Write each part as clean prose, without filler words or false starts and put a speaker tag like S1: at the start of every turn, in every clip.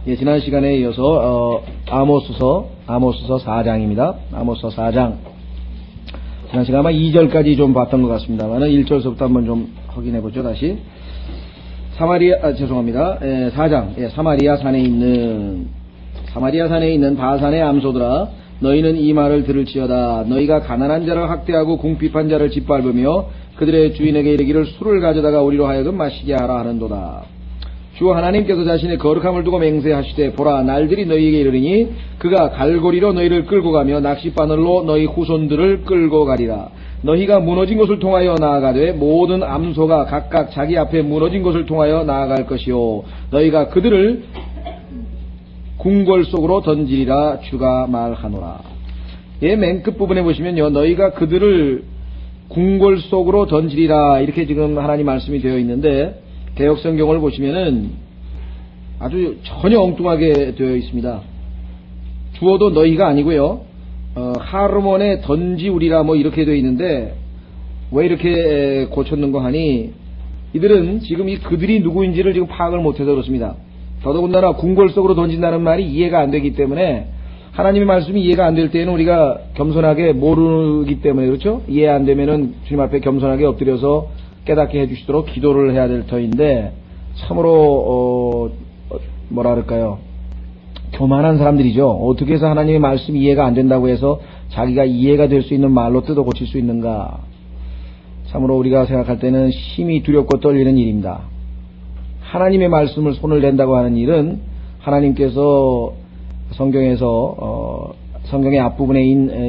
S1: 예, 지난 시간에 이어서 아모스서 4장입니다. 아모스서 4장. 지난 시간 아마 2절까지 좀 봤던 것 같습니다만은 1절서부터 한번 좀 확인해 보죠. 다시. 4장. 사마리아 산에 있는 바산의 암소들아, 너희는 이 말을 들을지어다. 너희가 가난한 자를 학대하고 궁핍한 자를 짓밟으며 그들의 주인에게 이르기를 술을 가져다가 우리로 하여금 마시게 하라 하는도다. 주 하나님께서 자신의 거룩함을 두고 맹세하시되, 보라, 날들이 너희에게 이르리니 그가 갈고리로 너희를 끌고 가며 낚싯바늘로 너희 후손들을 끌고 가리라. 너희가 무너진 곳을 통하여 나아가되 모든 암소가 각각 자기 앞에 무너진 곳을 통하여 나아갈 것이요, 너희가 그들을 궁궐 속으로 던지리라. 주가 말하노라. 맨 끝부분에 보시면요, 너희가 그들을 궁궐 속으로 던지리라, 이렇게 지금 하나님 말씀이 되어 있는데, 개역성경을 보시면은 아주 전혀 엉뚱하게 되어 있습니다. 주어도 너희가 아니고요, 하르몬에 던지우리라 뭐 이렇게 되어 있는데, 왜 이렇게 고쳤는가 하니, 이들은 지금 이 그들이 누구인지를 지금 파악을 못해서 그렇습니다. 더더군다나 궁궐 속으로 던진다는 말이 이해가 안 되기 때문에, 하나님의 말씀이 이해가 안 될 때에는 우리가 겸손하게 모르기 때문에, 그렇죠? 이해 안 되면은 주님 앞에 겸손하게 엎드려서 깨닫게 해주시도록 기도를 해야 될 터인데, 참으로 뭐라 그럴까요, 교만한 사람들이죠. 어떻게 해서 하나님의 말씀이 이해가 안 된다고 해서 자기가 이해가 될 수 있는 말로 뜯어 고칠 수 있는가. 참으로 우리가 생각할 때는 심히 두렵고 떨리는 일입니다. 하나님의 말씀을 손을 댄다고 하는 일은 하나님께서 성경에서 성경의 앞부분에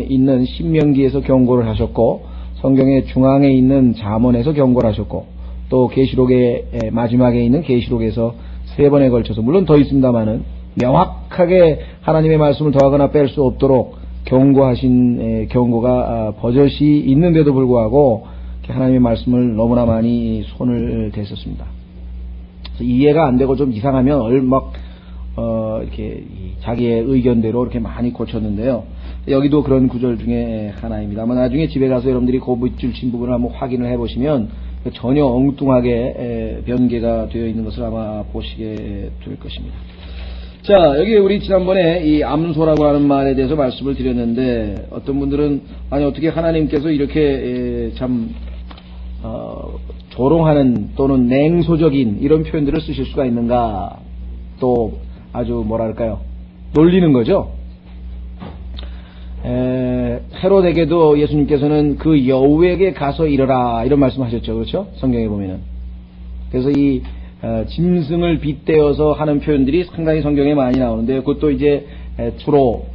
S1: 있는 신명기에서 경고를 하셨고, 성경의 중앙에 있는 잠언에서 경고를 하셨고, 또 계시록의 마지막에 있는 계시록에서 3번에 걸쳐서, 물론 더 있습니다만은 명확하게 하나님의 말씀을 더하거나 뺄 수 없도록 경고하신 경고가 버젓이 있는데도 불구하고 하나님의 말씀을 너무나 많이 손을 댔었습니다. 그래서 이해가 안 되고 좀 이상하면 이렇게 자기의 의견대로 이렇게 많이 고쳤는데요. 여기도 그런 구절 중에 하나입니다. 아마 나중에 집에 가서 여러분들이 그 밑줄 친 부분을 한번 확인을 해보시면 전혀 엉뚱하게 변개가 되어 있는 것을 아마 보시게 될 것입니다. 자, 여기 우리 지난번에 이 암소라고 하는 말에 대해서 말씀을 드렸는데, 어떤 분들은 아니 어떻게 하나님께서 이렇게 참 조롱하는 또는 냉소적인 이런 표현들을 쓰실 수가 있는가, 또 아주 뭐랄까요, 놀리는 거죠. 헤롯에게도 예수님께서는 그 여우에게 가서 이르라, 이런 말씀하셨죠. 그렇죠? 성경에 보면은. 그래서 이 짐승을 빗대어서 하는 표현들이 상당히 성경에 많이 나오는데, 그것도 이제 주로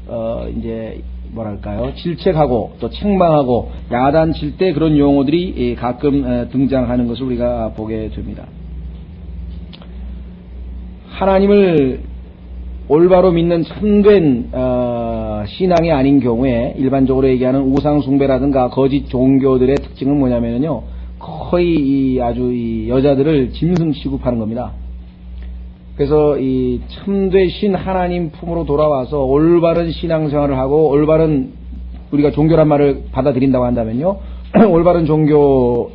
S1: 이제 뭐랄까요, 질책하고 또 책망하고 야단칠 때 그런 용어들이 가끔 등장하는 것을 우리가 보게 됩니다. 하나님을 올바로 믿는 참된 신앙이 아닌 경우에 일반적으로 얘기하는 우상숭배라든가 거짓 종교들의 특징은 뭐냐면요, 거의 아주 이 여자들을 짐승 취급하는 겁니다. 그래서 이 참되신 하나님 품으로 돌아와서 올바른 신앙생활을 하고, 올바른, 우리가 종교란 말을 받아들인다고 한다면요, 올바른 종교를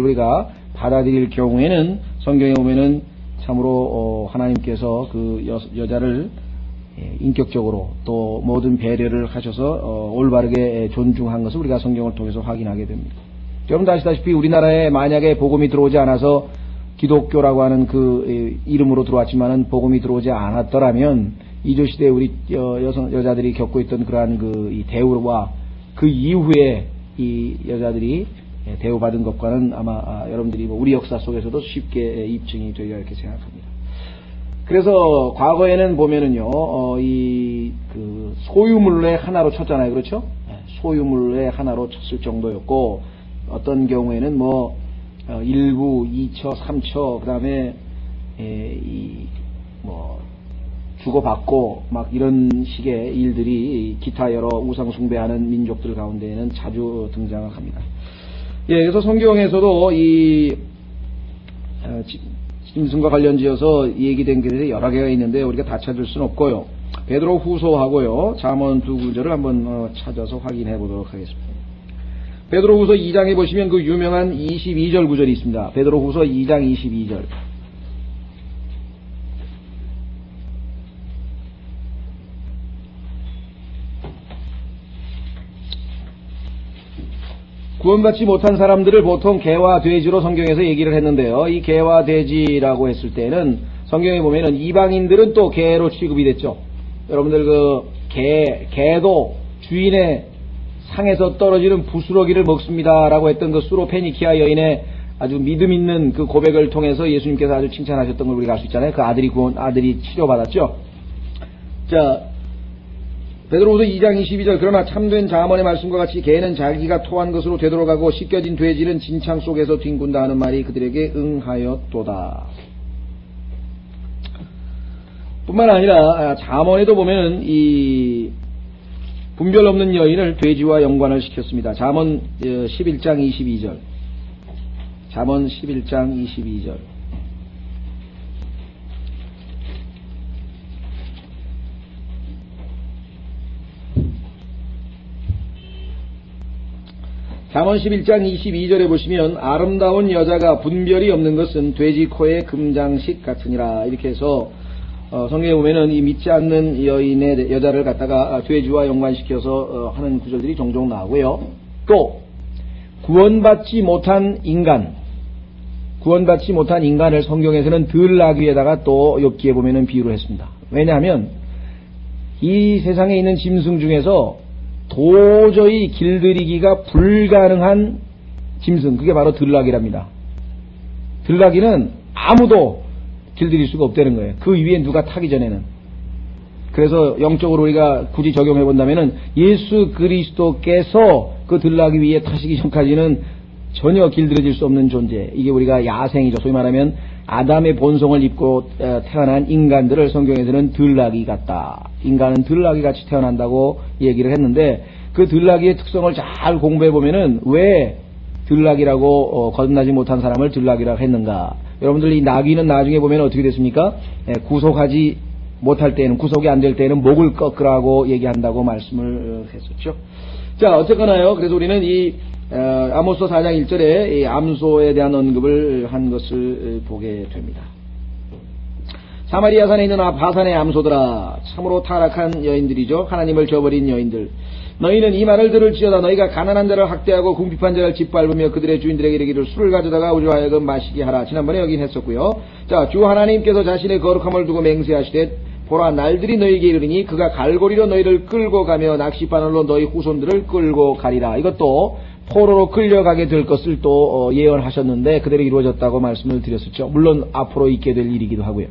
S1: 우리가 받아들일 경우에는 성경에 보면은 참으로 하나님께서 그 여자를 인격적으로 또 모든 배려를 하셔서 올바르게 존중한 것을 우리가 성경을 통해서 확인하게 됩니다. 여러분 아시다시피 우리나라에 만약에 복음이 들어오지 않아서 기독교라고 하는 그 이름으로 들어왔지만은 복음이 들어오지 않았더라면 이조시대에 우리 여자들이 겪고 있던 그러한 이 대우와 그 이후에 이 여자들이 대우받은 것과는 아마 여러분들이 우리 역사 속에서도 쉽게 입증이 되리라 이렇게 생각합니다. 그래서 과거에는 보면은요, 그 소유물의 하나로 쳤잖아요. 그렇죠? 소유물의 하나로 쳤을 정도였고, 어떤 경우에는 1부, 2처, 3처, 그 다음에 주고받고 막 이런 식의 일들이 기타 여러 우상숭배하는 민족들 가운데에는 자주 등장을 합니다. 그래서 성경에서도 이 짐승과 관련지어서 얘기된 게 여러 개가 있는데 우리가 다 찾을 수는 없고요. 베드로 후서하고요, 잠언 두 구절을 한번 찾아서 확인해 보도록 하겠습니다. 베드로 후서 2장에 보시면 그 유명한 22절 구절이 있습니다. 베드로 후서 2장 22절. 구원받지 못한 사람들을 보통 개와 돼지로 성경에서 얘기를 했는데요. 이 개와 돼지라고 했을 때는 성경에 보면은 이방인들은 또 개로 취급이 됐죠. 여러분들 개도 주인의 상에서 떨어지는 부스러기를 먹습니다라고 했던 그 수로페니키아 여인의 아주 믿음 있는 그 고백을 통해서 예수님께서 아주 칭찬하셨던 걸 우리가 알 수 있잖아요. 그 아들이 치료받았죠. 자, 베드로후서 2장 22절 그러나 참된 자문의 말씀과 같이 개는 자기가 토한 것으로 되돌아가고 씻겨진 돼지는 진창 속에서 뒹군다 하는 말이 그들에게 응하였도다. 뿐만 아니라 잠언에도 보면은 이 분별 없는 여인을 돼지와 연관을 시켰습니다. 잠언 11장 22절. 잠언 11장 22절. 잠언 11장 22절에 보시면 아름다운 여자가 분별이 없는 것은 돼지 코의 금장식 같으니라. 이렇게 해서 성경에 보면은 이 믿지 않는 여인의 여자를 갖다가 돼지와 연관시켜서 하는 구절들이 종종 나오고요. 또 구원받지 못한 인간을 성경에서는 들나귀에다가 또 욥기에 보면은 비유를 했습니다. 왜냐하면 이 세상에 있는 짐승 중에서 도저히 길들이기가 불가능한 짐승, 그게 바로 들나귀랍니다. 들나귀는 아무도 길들일 수가 없다는 거예요. 그 위에 누가 타기 전에는. 그래서 영적으로 우리가 굳이 적용해 본다면은 예수 그리스도께서 그 들나귀 위에 타시기 전까지는 전혀 길들여질 수 없는 존재. 이게 우리가 야생이죠. 소위 말하면 아담의 본성을 입고 태어난 인간들을 성경에서는 들나귀 같다. 인간은 들나귀 같이 태어난다고 얘기를 했는데 그 들나귀의 특성을 잘 공부해 보면은 왜 들나귀라고 거듭나지 못한 사람을 들나귀라고 했는가. 여러분들 이 나귀는 나중에 보면 어떻게 됐습니까? 구속하지 못할 때는, 구속이 안 될 때는 목을 꺾으라고 얘기한다고 말씀을 했었죠. 자, 어쨌거나요. 그래서 우리는 이 아모스 4장 1절에 이 암소에 대한 언급을 한 것을 보게 됩니다. 사마리아 산에 있는 바산의 암소들아, 참으로 타락한 여인들이죠. 하나님을 저버린 여인들. 너희는 이 말을 들을지어다. 너희가 가난한 자를 학대하고 궁핍한 자를 짓밟으며 그들의 주인들에게 이르기를 술을 가져다가 우리로 하여금 마시게 하라. 지난번에 여긴 했었고요. 자, 주 하나님께서 자신의 거룩함을 두고 맹세하시되 보라, 날들이 너희에게 이르리니 그가 갈고리로 너희를 끌고 가며 낚싯바늘로 너희 후손들을 끌고 가리라. 이것도 포로로 끌려가게 될 것을 또 예언하셨는데 그대로 이루어졌다고 말씀을 드렸었죠. 물론 앞으로 있게 될 일이기도 하고요.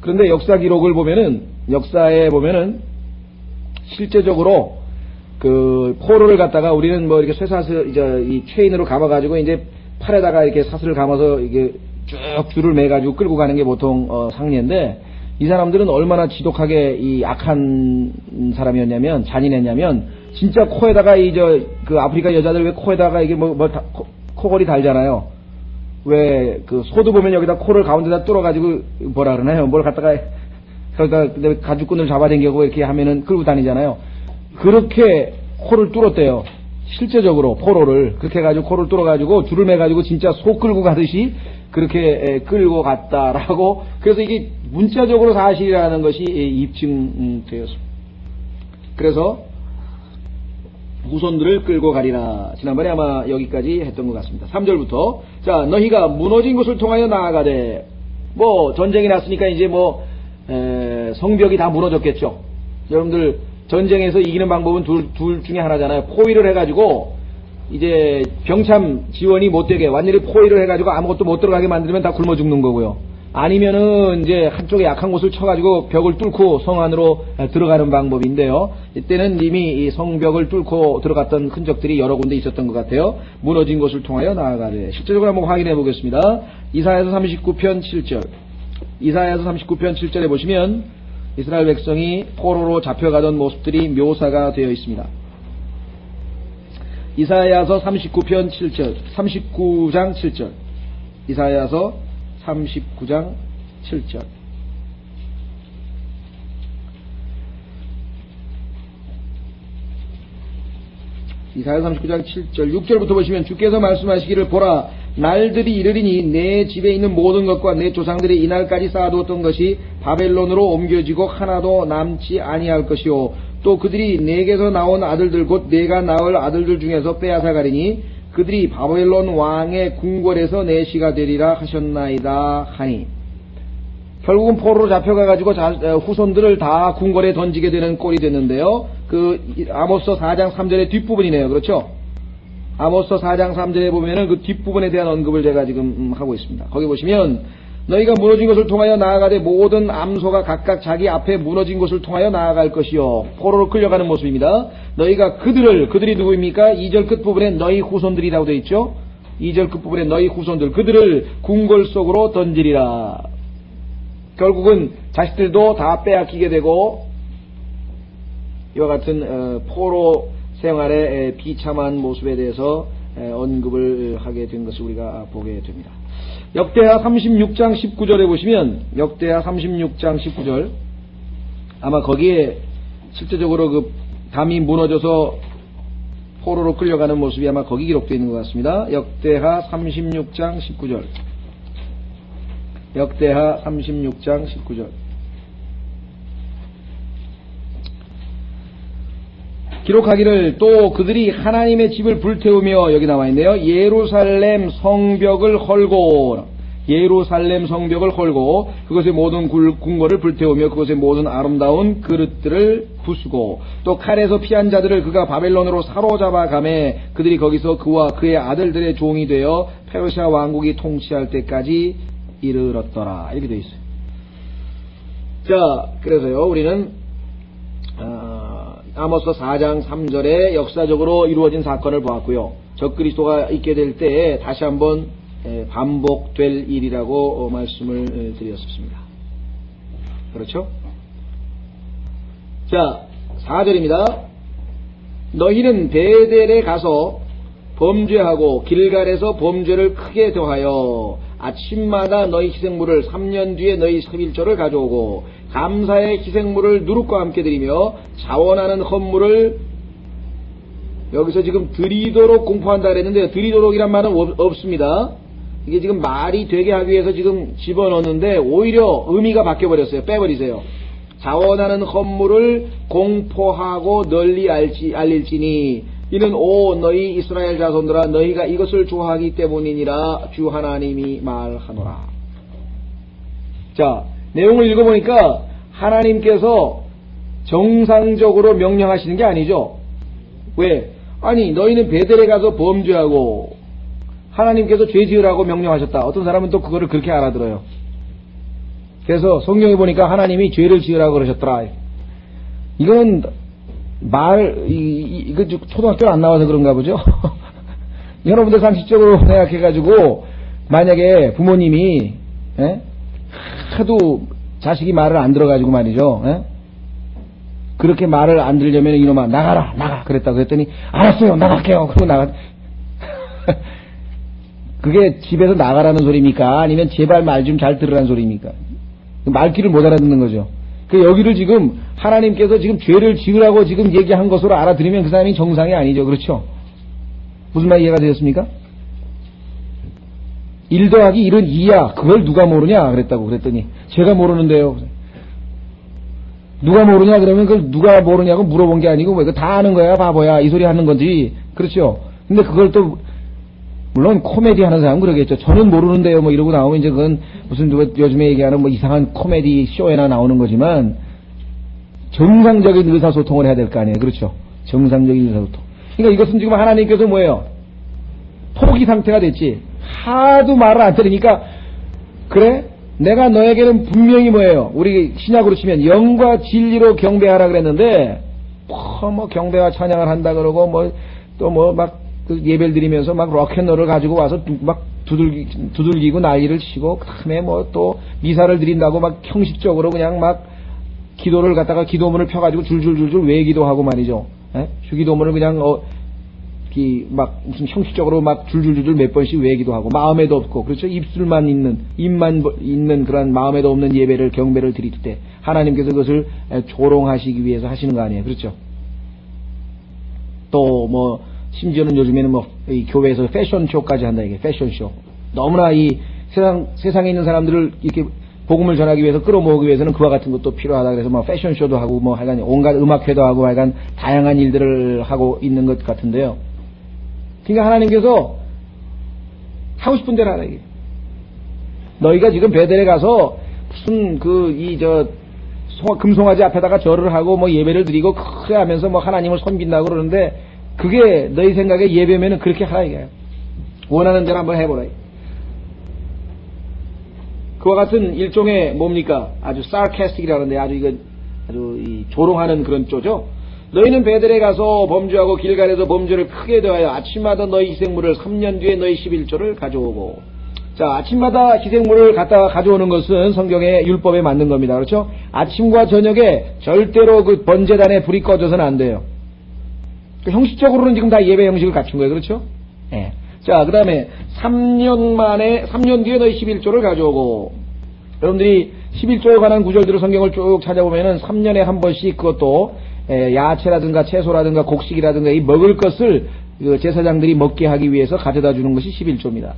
S1: 그런데 역사 기록을 보면은, 역사에 보면은 실제적으로 그 포로를 갖다가 우리는 뭐 이렇게 쇠사슬 이제 이 체인으로 감아가지고 이제 팔에다가 이렇게 사슬을 감아서 이게 쭉 줄을 매가지고 끌고 가는 게 보통 상례인데, 이 사람들은 얼마나 지독하게 이 악한 사람이었냐면, 잔인했냐면, 진짜 코에다가 그 아프리카 여자들 왜 코에다가 이게 코걸이 달잖아요. 왜 그 소도 보면 여기다 코를 가운데다 뚫어가지고 뭐라 그러나요? 뭘 갖다가 그러니까 가죽끈을 잡아당기고 이렇게 하면은 끌고 다니잖아요. 그렇게 코를 뚫었대요. 실제적으로 포로를 그렇게 해가지고 코를 뚫어가지고 줄을 매가지고 진짜 소 끌고 가듯이 그렇게 끌고 갔다라고. 그래서 이게 문자적으로 사실이라는 것이 입증되었습니다. 그래서 후손들을 끌고 가리라. 지난번에 아마 여기까지 했던 것 같습니다. 3절부터 자, 너희가 무너진 곳을 통하여 나아가되, 뭐 전쟁이 났으니까 이제 성벽이 다 무너졌겠죠. 여러분들 전쟁에서 이기는 방법은 둘 중에 하나잖아요. 포위를 해가지고 이제 병참 지원이 못 되게 완전히 포위를 해가지고 아무것도 못 들어가게 만들면 다 굶어 죽는 거고요. 아니면은 이제 한쪽에 약한 곳을 쳐가지고 벽을 뚫고 성 안으로 들어가는 방법인데요. 이때는 이미 이 성벽을 뚫고 들어갔던 흔적들이 여러 군데 있었던 것 같아요. 무너진 곳을 통하여 나아가되. 실제적으로 한번 확인해 보겠습니다. 이사야서 39편 7절. 이사야서 39편 7절에 보시면 이스라엘 백성이 포로로 잡혀가던 모습들이 묘사가 되어 있습니다. 이사야서 39편 7절, 39장 7절. 이사야서 39장 7절. 이사야서 39장 7절 6절부터 보시면 주께서 말씀하시기를 보라, 날들이 이르리니 내 집에 있는 모든 것과 내 조상들이 이날까지 쌓아두었던 것이 바벨론으로 옮겨지고 하나도 남지 아니할 것이요 또 그들이 내게서 나온 아들들 곧 내가 낳을 아들들 중에서 빼앗아 가리니 그들이 바벨론 왕의 궁궐에서 내 시가 되리라 하셨나이다 하니, 결국은 포로로 잡혀가가지고 후손들을 다 궁궐에 던지게 되는 꼴이 됐는데요. 그 아모스 4장 3절의 뒷부분이네요. 그렇죠? 아모스 4장 3절에 보면은 그 뒷부분에 대한 언급을 제가 지금 하고 있습니다. 거기 보시면 너희가 무너진 것을 통하여 나아가되 모든 암소가 각각 자기 앞에 무너진 것을 통하여 나아갈 것이요. 포로로 끌려가는 모습입니다. 너희가 그들이 누구입니까? 2절 끝부분에 너희 후손들이라고 되어 있죠. 2절 끝부분에 너희 후손들, 그들을 궁궐 속으로 던지리라. 결국은 자식들도 다 빼앗기게 되고 이와 같은 포로 생활의 비참한 모습에 대해서 언급을 하게 된 것을 우리가 보게 됩니다. 역대하 36장 19절에 보시면, 역대하 36장 19절, 아마 거기에 실제적으로 그 담이 무너져서 포로로 끌려가는 모습이 아마 거기 기록되어 있는 것 같습니다. 역대하 36장 19절. 역대하 36장 19절. 기록하기를 또 그들이 하나님의 집을 불태우며, 여기 나와 있네요. 예루살렘 성벽을 헐고, 예루살렘 성벽을 헐고 그것의 모든 궁궐을 불태우며 그것의 모든 아름다운 그릇들을 부수고, 또 칼에서 피한 자들을 그가 바벨론으로 사로잡아 가매 그들이 거기서 그와 그의 아들들의 종이 되어 페르시아 왕국이 통치할 때까지 이르렀더라. 이렇게 되어 있어요. 자, 그래서요, 우리는 아모스 4장 3절에 역사적으로 이루어진 사건을 보았고요. 적그리스도가 있게 될 때에 다시 한번 반복될 일이라고 말씀을 드렸습니다. 그렇죠? 자, 4절입니다. 너희는 베델에 가서 범죄하고 길갈에서 범죄를 크게 더하여 아침마다 너희 희생물을 3년 뒤에 너희 11조를 가져오고 감사의 희생물을 누룩과 함께 드리며 자원하는 헌물을, 여기서 지금 드리도록 공포한다 그랬는데요. 드리도록이란 말은 없습니다. 이게 지금 말이 되게 하기 위해서 지금 집어넣는데 오히려 의미가 바뀌어버렸어요. 빼버리세요. 자원하는 헌물을 공포하고 널리 알릴지니 이는 오 너희 이스라엘 자손들아 너희가 이것을 좋아하기 때문이니라 주 하나님이 말하노라. 자, 내용을 읽어보니까 하나님께서 정상적으로 명령하시는 게 아니죠. 왜? 아니 너희는 베델에 가서 범죄하고 하나님께서 죄 지으라고 명령하셨다. 어떤 사람은 또 그거를 그렇게 알아들어요. 그래서 성경에 보니까 하나님이 죄를 지으라고 그러셨더라. 이건 이거 초등학교 안 나와서 그런가 보죠. 여러분들 상식적으로 생각해가지고 만약에 부모님이 하도 자식이 말을 안 들어가지고 말이죠. 그렇게 말을 안 들으려면 이놈아 나가 그랬다고 했더니 알았어요 나갈게요. 그러고 나가. 그게 집에서 나가라는 소리입니까? 아니면 제발 말 좀 잘 들으라는 소리입니까? 말귀를 못 알아듣는 거죠. 여기를 지금 하나님께서 지금 죄를 지으라고 지금 얘기한 것으로 알아들으면 그 사람이 정상이 아니죠. 그렇죠? 무슨 말 이해가 되셨습니까? 1 더하기 1은 2야. 그걸 누가 모르냐? 그랬더니 제가 모르는데요. 누가 모르냐? 그러면 그걸 누가 모르냐고 물어본 게 아니고 이거 다 아는 거야 바보야 이 소리 하는 건지. 그렇죠? 근데 그걸 또 물론 코미디 하는 사람은 그러겠죠. 저는 모르는데요 뭐 이러고 나오면 이제 그건 무슨 누가 요즘에 얘기하는 뭐 이상한 코미디 쇼에나 나오는 거지만 정상적인 의사소통을 해야 될 거 아니에요. 그렇죠? 정상적인 의사소통. 그러니까 이것은 지금 하나님께서 뭐예요? 포기 상태가 됐지. 하도 말을 안 들으니까 그래? 내가 너에게는 분명히 뭐예요? 우리 신약으로 치면 영과 진리로 경배하라 그랬는데 뭐 경배와 찬양을 한다 그러고 뭐 또 뭐 막 예배를 드리면서 막 록앤롤을 가지고 와서 막 두들기고 난리를 치고 그다음에 뭐 또 미사를 드린다고 막 형식적으로 그냥 막 기도를 갖다가 기도문을 펴가지고 줄줄줄줄 외기도하고 말이죠. 주기도문을 그냥 막 무슨 형식적으로 막 줄줄줄줄 몇 번씩 외기도하고 마음에도 없고 그렇죠. 입술만 있는 입만 있는 그런 마음에도 없는 예배를 경배를 드릴 때 하나님께서 그것을 조롱하시기 위해서 하시는 거 아니에요. 그렇죠. 또 뭐 심지어는 요즘에는 뭐 이 교회에서 패션쇼까지 한다 이게 패션쇼. 너무나 이 세상에 있는 사람들을 이렇게 복음을 전하기 위해서 끌어모으기 위해서는 그와 같은 것도 필요하다. 그래서 뭐 패션쇼도 하고 뭐 하여간 온갖 음악회도 하고 하여간 다양한 일들을 하고 있는 것 같은데요. 그러니까 하나님께서 하고 싶은 대로 하라 이게. 너희가 지금 베델에 가서 무슨 금송아지 앞에다가 절을 하고 뭐 예배를 드리고 크게 하면서 뭐 하나님을 섬긴다고 그러는데 그게 너희 생각에 예배면은 그렇게 하라 이거예요. 원하는 대로 한번 해보라. 그와 같은 일종의 뭡니까? 아주 sarcastic이라는데 아주 이 조롱하는 그런 쪼죠. 너희는 베델에 가서 범죄하고 길갈에서 범죄를 크게 더하여 아침마다 너희 희생물을 3년 뒤에 너희 11조를 가져오고. 자, 아침마다 희생물을 갖다가 가져오는 것은 성경의 율법에 맞는 겁니다. 그렇죠? 아침과 저녁에 절대로 그 번제단에 불이 꺼져서는 안 돼요. 형식적으로는 지금 다 예배 형식을 갖춘 거예요. 그렇죠? 예. 자, 그 다음에 3년 뒤에 너희 11조를 가져오고. 여러분들이 11조에 관한 구절들을 성경을 쭉 찾아보면은 3년에 한 번씩 그것도 야채라든가 채소라든가 곡식이라든가 이 먹을 것을 제사장들이 먹게 하기 위해서 가져다 주는 것이 11조입니다.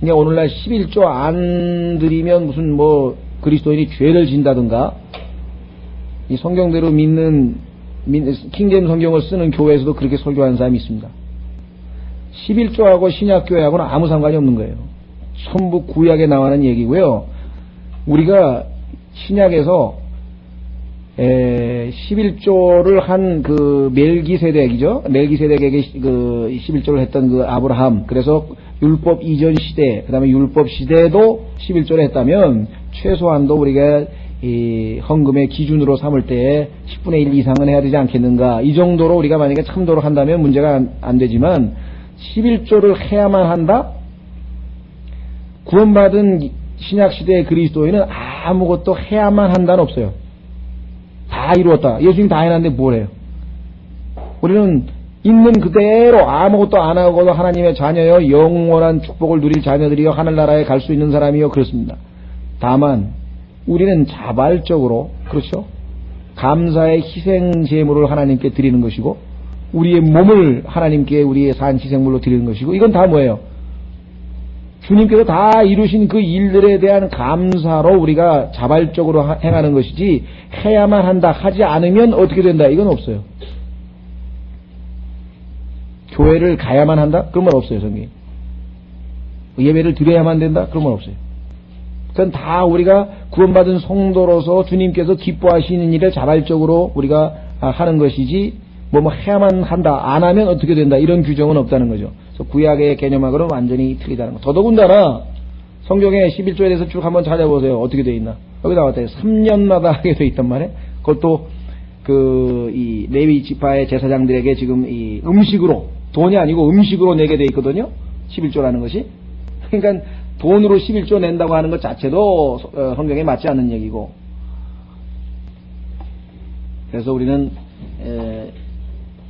S1: 그러니까 오늘날 11조 안 드리면 무슨 뭐 그리스도인이 죄를 진다든가 이 성경대로 믿는 킹제임 성경을 쓰는 교회에서도 그렇게 설교하는 사람이 있습니다. 11조하고 신약교회하고는 아무 상관이 없는 거예요. 전부 구약에 나와는 얘기고요. 우리가 신약에서 11조를 한 그 멜기세덱이죠. 멜기세덱에게 그 11조를 했던 그 아브라함. 그래서 율법 이전 시대, 그 다음에 율법 시대도 11조를 했다면 최소한도 우리가 이 헌금의 기준으로 삼을 때 10분의 1 이상은 해야 되지 않겠는가. 이 정도로 우리가 만약에 참도로 한다면 문제가 안 되지만 11조를 해야만 한다? 구원받은 신약시대의 그리스도인은 아무것도 해야만 한다는 없어요. 다 이루었다. 예수님 다 해놨는데 뭘 해요? 우리는 있는 그대로 아무것도 안 하고도 하나님의 자녀여 영원한 축복을 누릴 자녀들이여 하늘나라에 갈 수 있는 사람이여 그렇습니다. 다만 우리는 자발적으로 그렇죠? 감사의 희생 제물을 하나님께 드리는 것이고 우리의 몸을 하나님께 우리의 산 희생물로 드리는 것이고 이건 다 뭐예요? 주님께서 다 이루신 그 일들에 대한 감사로 우리가 자발적으로 행하는 것이지 해야만 한다 하지 않으면 어떻게 된다 이건 없어요. 교회를 가야만 한다? 그런 건 없어요. 성경에. 예배를 드려야만 된다? 그런 건 없어요. 그건 다 우리가 구원받은 성도로서 주님께서 기뻐하시는 일을 자발적으로 우리가 하는 것이지 뭐 해야만 한다 안 하면 어떻게 된다 이런 규정은 없다는 거죠. 그래서 구약의 개념하고는 완전히 틀리다는 거. 더더군다나 성경에 11조에 대해서 쭉 한번 찾아보세요. 어떻게 되어 있나. 여기 나왔대요. 3년마다 하게 되어 있단 말이에요. 그것도 이 레위 지파의 제사장들에게 지금 이 음식으로 돈이 아니고 음식으로 내게 되어 있거든요. 11조라는 것이. 그러니까 돈으로 11조 낸다고 하는 것 자체도 성경에 맞지 않는 얘기고. 그래서 우리는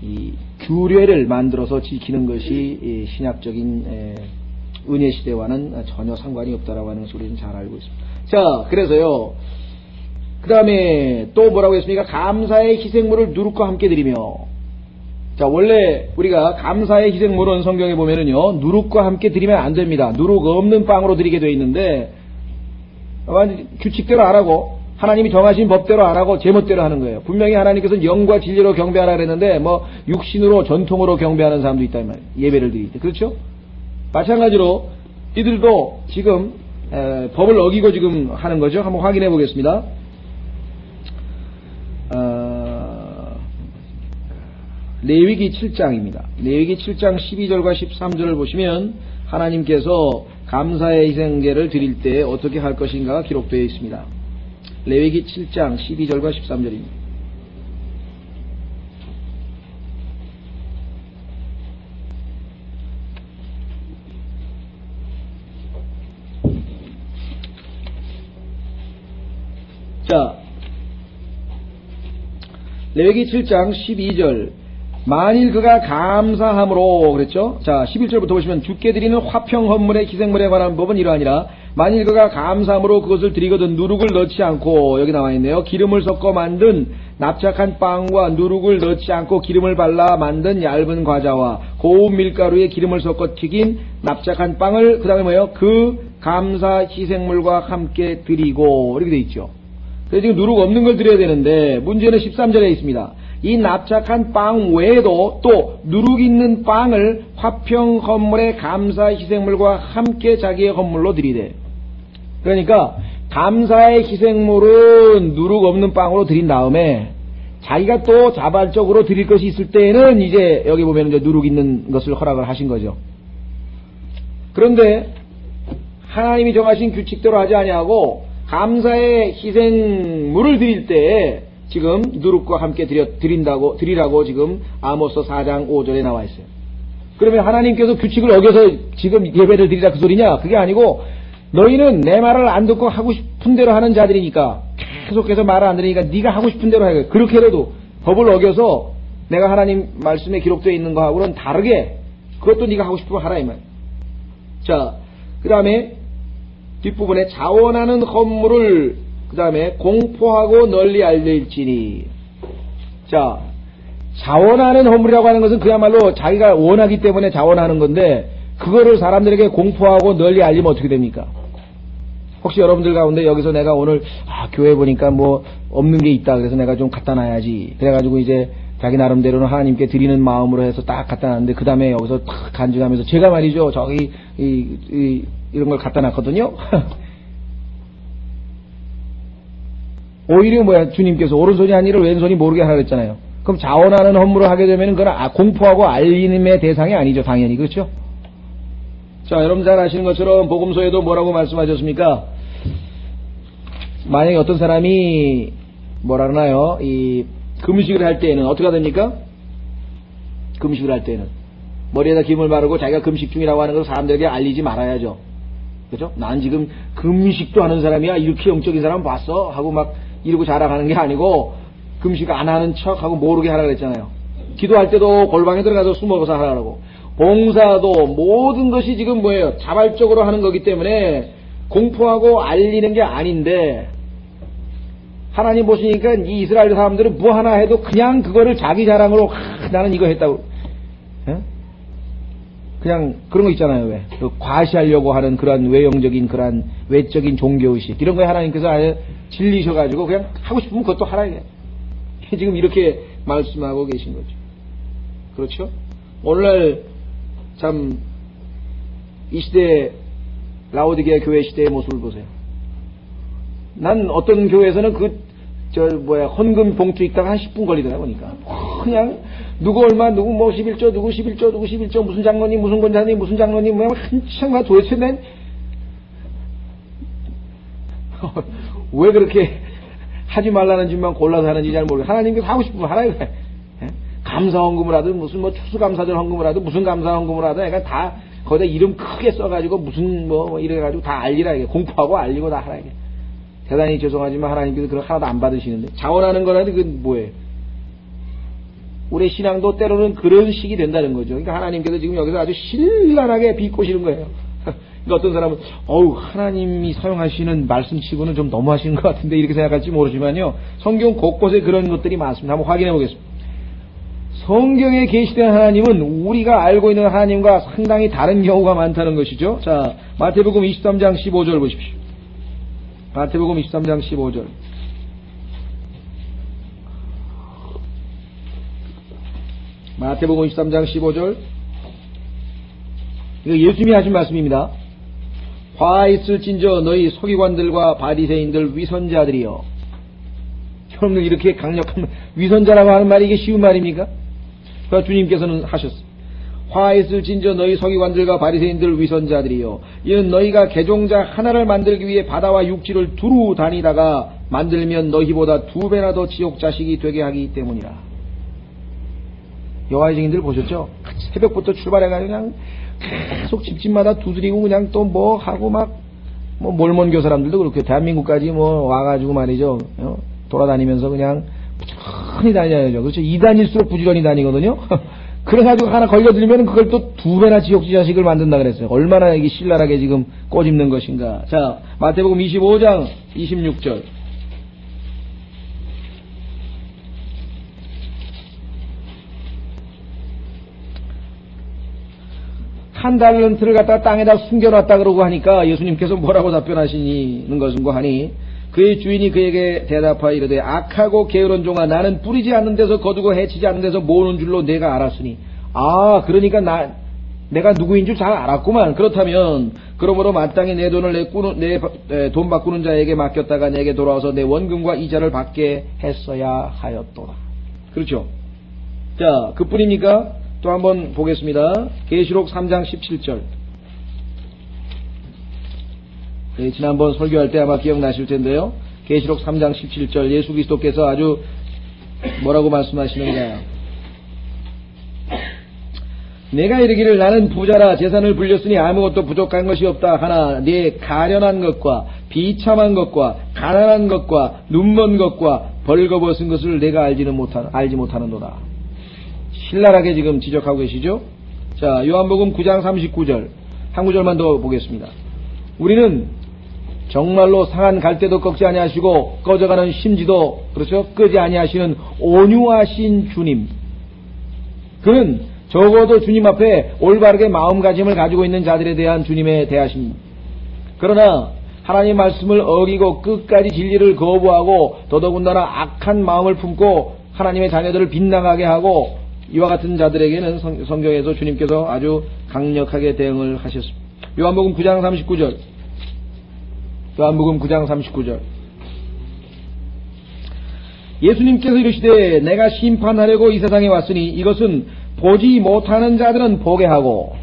S1: 이 규례를 만들어서 지키는 것이 이 신약적인 은혜 시대와는 전혀 상관이 없다라고 하는 것을 우리는 잘 알고 있습니다. 자, 그래서요. 그 다음에 또 뭐라고 했습니까? 감사의 희생물을 누룩과 함께 드리며. 자, 원래 우리가 감사의 희생물은 성경에 보면은요, 누룩과 함께 드리면 안 됩니다. 누룩 없는 빵으로 드리게 되어 있는데, 규칙대로 안 하고, 하나님이 정하신 법대로 안 하고, 제멋대로 하는 거예요. 분명히 하나님께서는 영과 진리로 경배하라 그랬는데, 뭐, 육신으로, 전통으로 경배하는 사람도 있단 말이에요. 예배를 드릴 때. 그렇죠? 마찬가지로, 이들도 지금, 법을 어기고 지금 하는 거죠. 한번 확인해 보겠습니다. 레위기 7장입니다. 레위기 7장 12절과 13절을 보시면 하나님께서 감사의 희생제를 드릴 때 어떻게 할 것인가가 기록되어 있습니다. 레위기 7장 12절과 13절입니다. 자, 레위기 7장 12절 만일 그가 감사함으로 그랬죠. 자 11절부터 보시면 주께 드리는 화평 헌물의 희생물에 관한 법은 이러하니라. 만일 그가 감사함으로 그것을 드리거든 누룩을 넣지 않고 여기 나와 있네요. 기름을 섞어 만든 납작한 빵과 누룩을 넣지 않고 기름을 발라 만든 얇은 과자와 고운 밀가루에 기름을 섞어 튀긴 납작한 빵을 그 다음에 뭐예요? 그 감사 희생물과 함께 드리고 이렇게 돼 있죠. 그래서 지금 누룩 없는 걸 드려야 되는데 문제는 13절에 있습니다. 이 납작한 빵 외에도 또 누룩 있는 빵을 화평 헌물의 감사 희생물과 함께 자기의 헌물로 드리되. 그러니까 감사의 희생물은 누룩 없는 빵으로 드린 다음에 자기가 또 자발적으로 드릴 것이 있을 때에는 이제 여기 보면 이제 누룩 있는 것을 허락을 하신 거죠. 그런데 하나님이 정하신 규칙대로 하지 아니하고 감사의 희생물을 드릴 때에 지금 누룩과 함께 드리라고 지금 아모스 4장 5절에 나와 있어요. 그러면 하나님께서 규칙을 어겨서 지금 예배를 드리라 그 소리냐? 그게 아니고 너희는 내 말을 안 듣고 하고 싶은 대로 하는 자들이니까 계속해서 말을 안 들으니까 네가 하고 싶은 대로 해. 그렇게라도 법을 어겨서 내가 하나님 말씀에 기록되어 있는 거하고는 다르게 그것도 네가 하고 싶으면 하라 이 말. 자, 그 다음에 뒷부분에 자원하는 헌물을 그 다음에 공포하고 널리 알릴지니. 자, 자원하는 헌물이라고 하는 것은 그야말로 자기가 원하기 때문에 자원하는 건데 그거를 사람들에게 공포하고 널리 알리면 어떻게 됩니까? 혹시 여러분들 가운데 여기서 내가 오늘 교회 보니까 뭐 없는 게 있다 그래서 내가 좀 갖다 놔야지 그래가지고 이제 자기 나름대로는 하나님께 드리는 마음으로 해서 딱 갖다 놨는데 그 다음에 여기서 탁 간증하면서 제가 말이죠 저기 이런 걸 갖다 놨거든요. 오히려 뭐야 주님께서 오른손이 한 일을 왼손이 모르게 하라 그랬잖아요. 그럼 자원하는 헌물을 하게 되면 그건 공포하고 알림의 대상이 아니죠. 당연히 그렇죠. 자, 여러분 잘 아시는 것처럼 복음서에도 뭐라고 말씀하셨습니까? 만약에 어떤 사람이 뭐라 그러나요? 이 금식을 할 때에는 어떻게 됩니까? 금식을 할 때는 머리에다 김을 바르고 자기가 금식 중이라고 하는 걸 사람들에게 알리지 말아야죠. 그죠? 난 지금 금식도 하는 사람이야. 이렇게 영적인 사람 봤어? 하고 막 이러고 자랑하는 게 아니고 금식 안 하는 척 하고 모르게 하라 그랬잖아요. 기도할 때도 골방에 들어가서 숨어서 하라고. 봉사도 모든 것이 지금 뭐예요? 자발적으로 하는 거기 때문에 공포하고 알리는 게 아닌데 하나님 보시니까 이 이스라엘 사람들은 뭐 하나 해도 그냥 그거를 자기 자랑으로 나는 이거 했다고 그냥 그런 거 있잖아요. 왜? 과시하려고 하는 그런 외형적인 그런 외적인 종교의식 이런 거에 하나님께서 아예 질리셔가지고 그냥 하고 싶으면 그것도 하라 이게 지금 이렇게 말씀하고 계신 거죠. 그렇죠? 오늘날 참 이 시대 라오디게아 교회 시대의 모습을 보세요. 난 어떤 교회에서는 헌금 봉투 읽다가 한 10분 걸리더라 보니까 그냥 누구 얼마 누구 뭐 11조 누구 11조 누구 11조 무슨 장로님 무슨 권사님 무슨 장로님 뭐 한참 도대체 난 왜 그렇게 하지 말라는 짓만 골라서 하는지 잘 모르겠어요. 하나님께서 하고 싶으면 하라 이거야. 감사 헌금을 하든 무슨 뭐 추수감사절 헌금을 하든 무슨 감사 헌금을 하든 그러니까 다 거기다 이름 크게 써가지고 무슨 뭐 이래가지고 다 알리라 이게 공포하고 알리고 다 하라 이게. 대단히 죄송하지만 하나님께서 그런 하나도 안 받으시는데 자원하는 거라는 그건 뭐예요? 우리 신앙도 때로는 그런 식이 된다는 거죠. 그러니까 하나님께서 지금 여기서 아주 신랄하게 비꼬시는 거예요. 그러니까 어떤 사람은 하나님이 사용하시는 말씀치고는 좀 너무하시는 것 같은데 이렇게 생각할지 모르지만요. 성경 곳곳에 그런 것들이 많습니다. 한번 확인해 보겠습니다. 성경에 계시된 하나님은 우리가 알고 있는 하나님과 상당히 다른 경우가 많다는 것이죠. 자, 마태복음 23장 15절 보십시오. 마태복음 23장 15절. 마태복음 23장 15절. 이거 예수님이 하신 말씀입니다. 화 있을진저 너희 서기관들과 바리새인들 위선자들이여. 여러분들 이렇게 강력한 위선자라고 하는 말이 이게 쉬운 말입니까? 그러니까 주님께서는 하셨습니다. 화 있을진저 너희 서기관들과 바리새인들 위선자들이여. 이는 너희가 개종자 하나를 만들기 위해 바다와 육지를 두루 다니다가 만들면 너희보다 2배나 더 지옥 자식이 되게 하기 때문이라. 여호와의 증인들 보셨죠? 새벽부터 출발해가지고 그냥 계속 집집마다 두드리고 그냥 또 뭐 하고 막 몰몬교 사람들도 그렇게 대한민국까지 와가지고 말이죠. 돌아다니면서 그냥 부지런히 다녀야죠. 그렇죠? 2단일수록 부지런히 다니거든요. 그래가지고 하나 걸려들면 그걸 또 2배나 지옥 자식을 만든다 그랬어요. 얼마나 이게 신랄하게 지금 꼬집는 것인가. 자, 마태복음 25장 26절. 한 달런트를 갖다 땅에다 숨겨놨다 그러고 하니까 예수님께서 뭐라고 답변하시는 것인고 하니 그의 주인이 그에게 대답하여 이르되 악하고 게으른 종아 나는 뿌리지 않는 데서 거두고 해치지 않는 데서 모으는 줄로 내가 알았으니 그러니까 내가 누구인 줄 잘 알았구만. 그렇다면 그러므로 마땅히 내 돈을 내 돈 바꾸는 자에게 맡겼다가 내게 돌아와서 내 원금과 이자를 받게 했어야 하였도다. 그렇죠. 자, 그뿐입니까? 또 한번 보겠습니다. 계시록 3장 17절. 지난번 설교할 때 아마 기억나실 텐데요. 계시록 3장 17절 예수 그리스도께서 아주 뭐라고 말씀하시느냐. 내가 이르기를 나는 부자라 재산을 불렸으니 아무것도 부족한 것이 없다 하나 네 가련한 것과 비참한 것과 가난한 것과 눈먼 것과 벌거벗은 것을 내가 알지 못하는도다. 신랄하게 지금 지적하고 계시죠. 자, 요한복음 9장 39절 한 구절만 더 보겠습니다. 우리는 정말로 상한 갈대도 꺾지 아니하시고 꺼져가는 심지도 그렇죠 끄지 아니하시는 온유하신 주님. 그는 적어도 주님 앞에 올바르게 마음가짐을 가지고 있는 자들에 대한 주님의 대하심. 그러나 하나님 말씀을 어기고 끝까지 진리를 거부하고 더더군다나 악한 마음을 품고 하나님의 자녀들을 빗나가게 하고 이와 같은 자들에게는 성경에서 주님께서 아주 강력하게 대응을 하셨습니다. 요한복음 9장 39절. 요한복음 9장 39절. 예수님께서 이르시되 내가 심판하려고 이 세상에 왔으니 이것은 보지 못하는 자들은 보게 하고.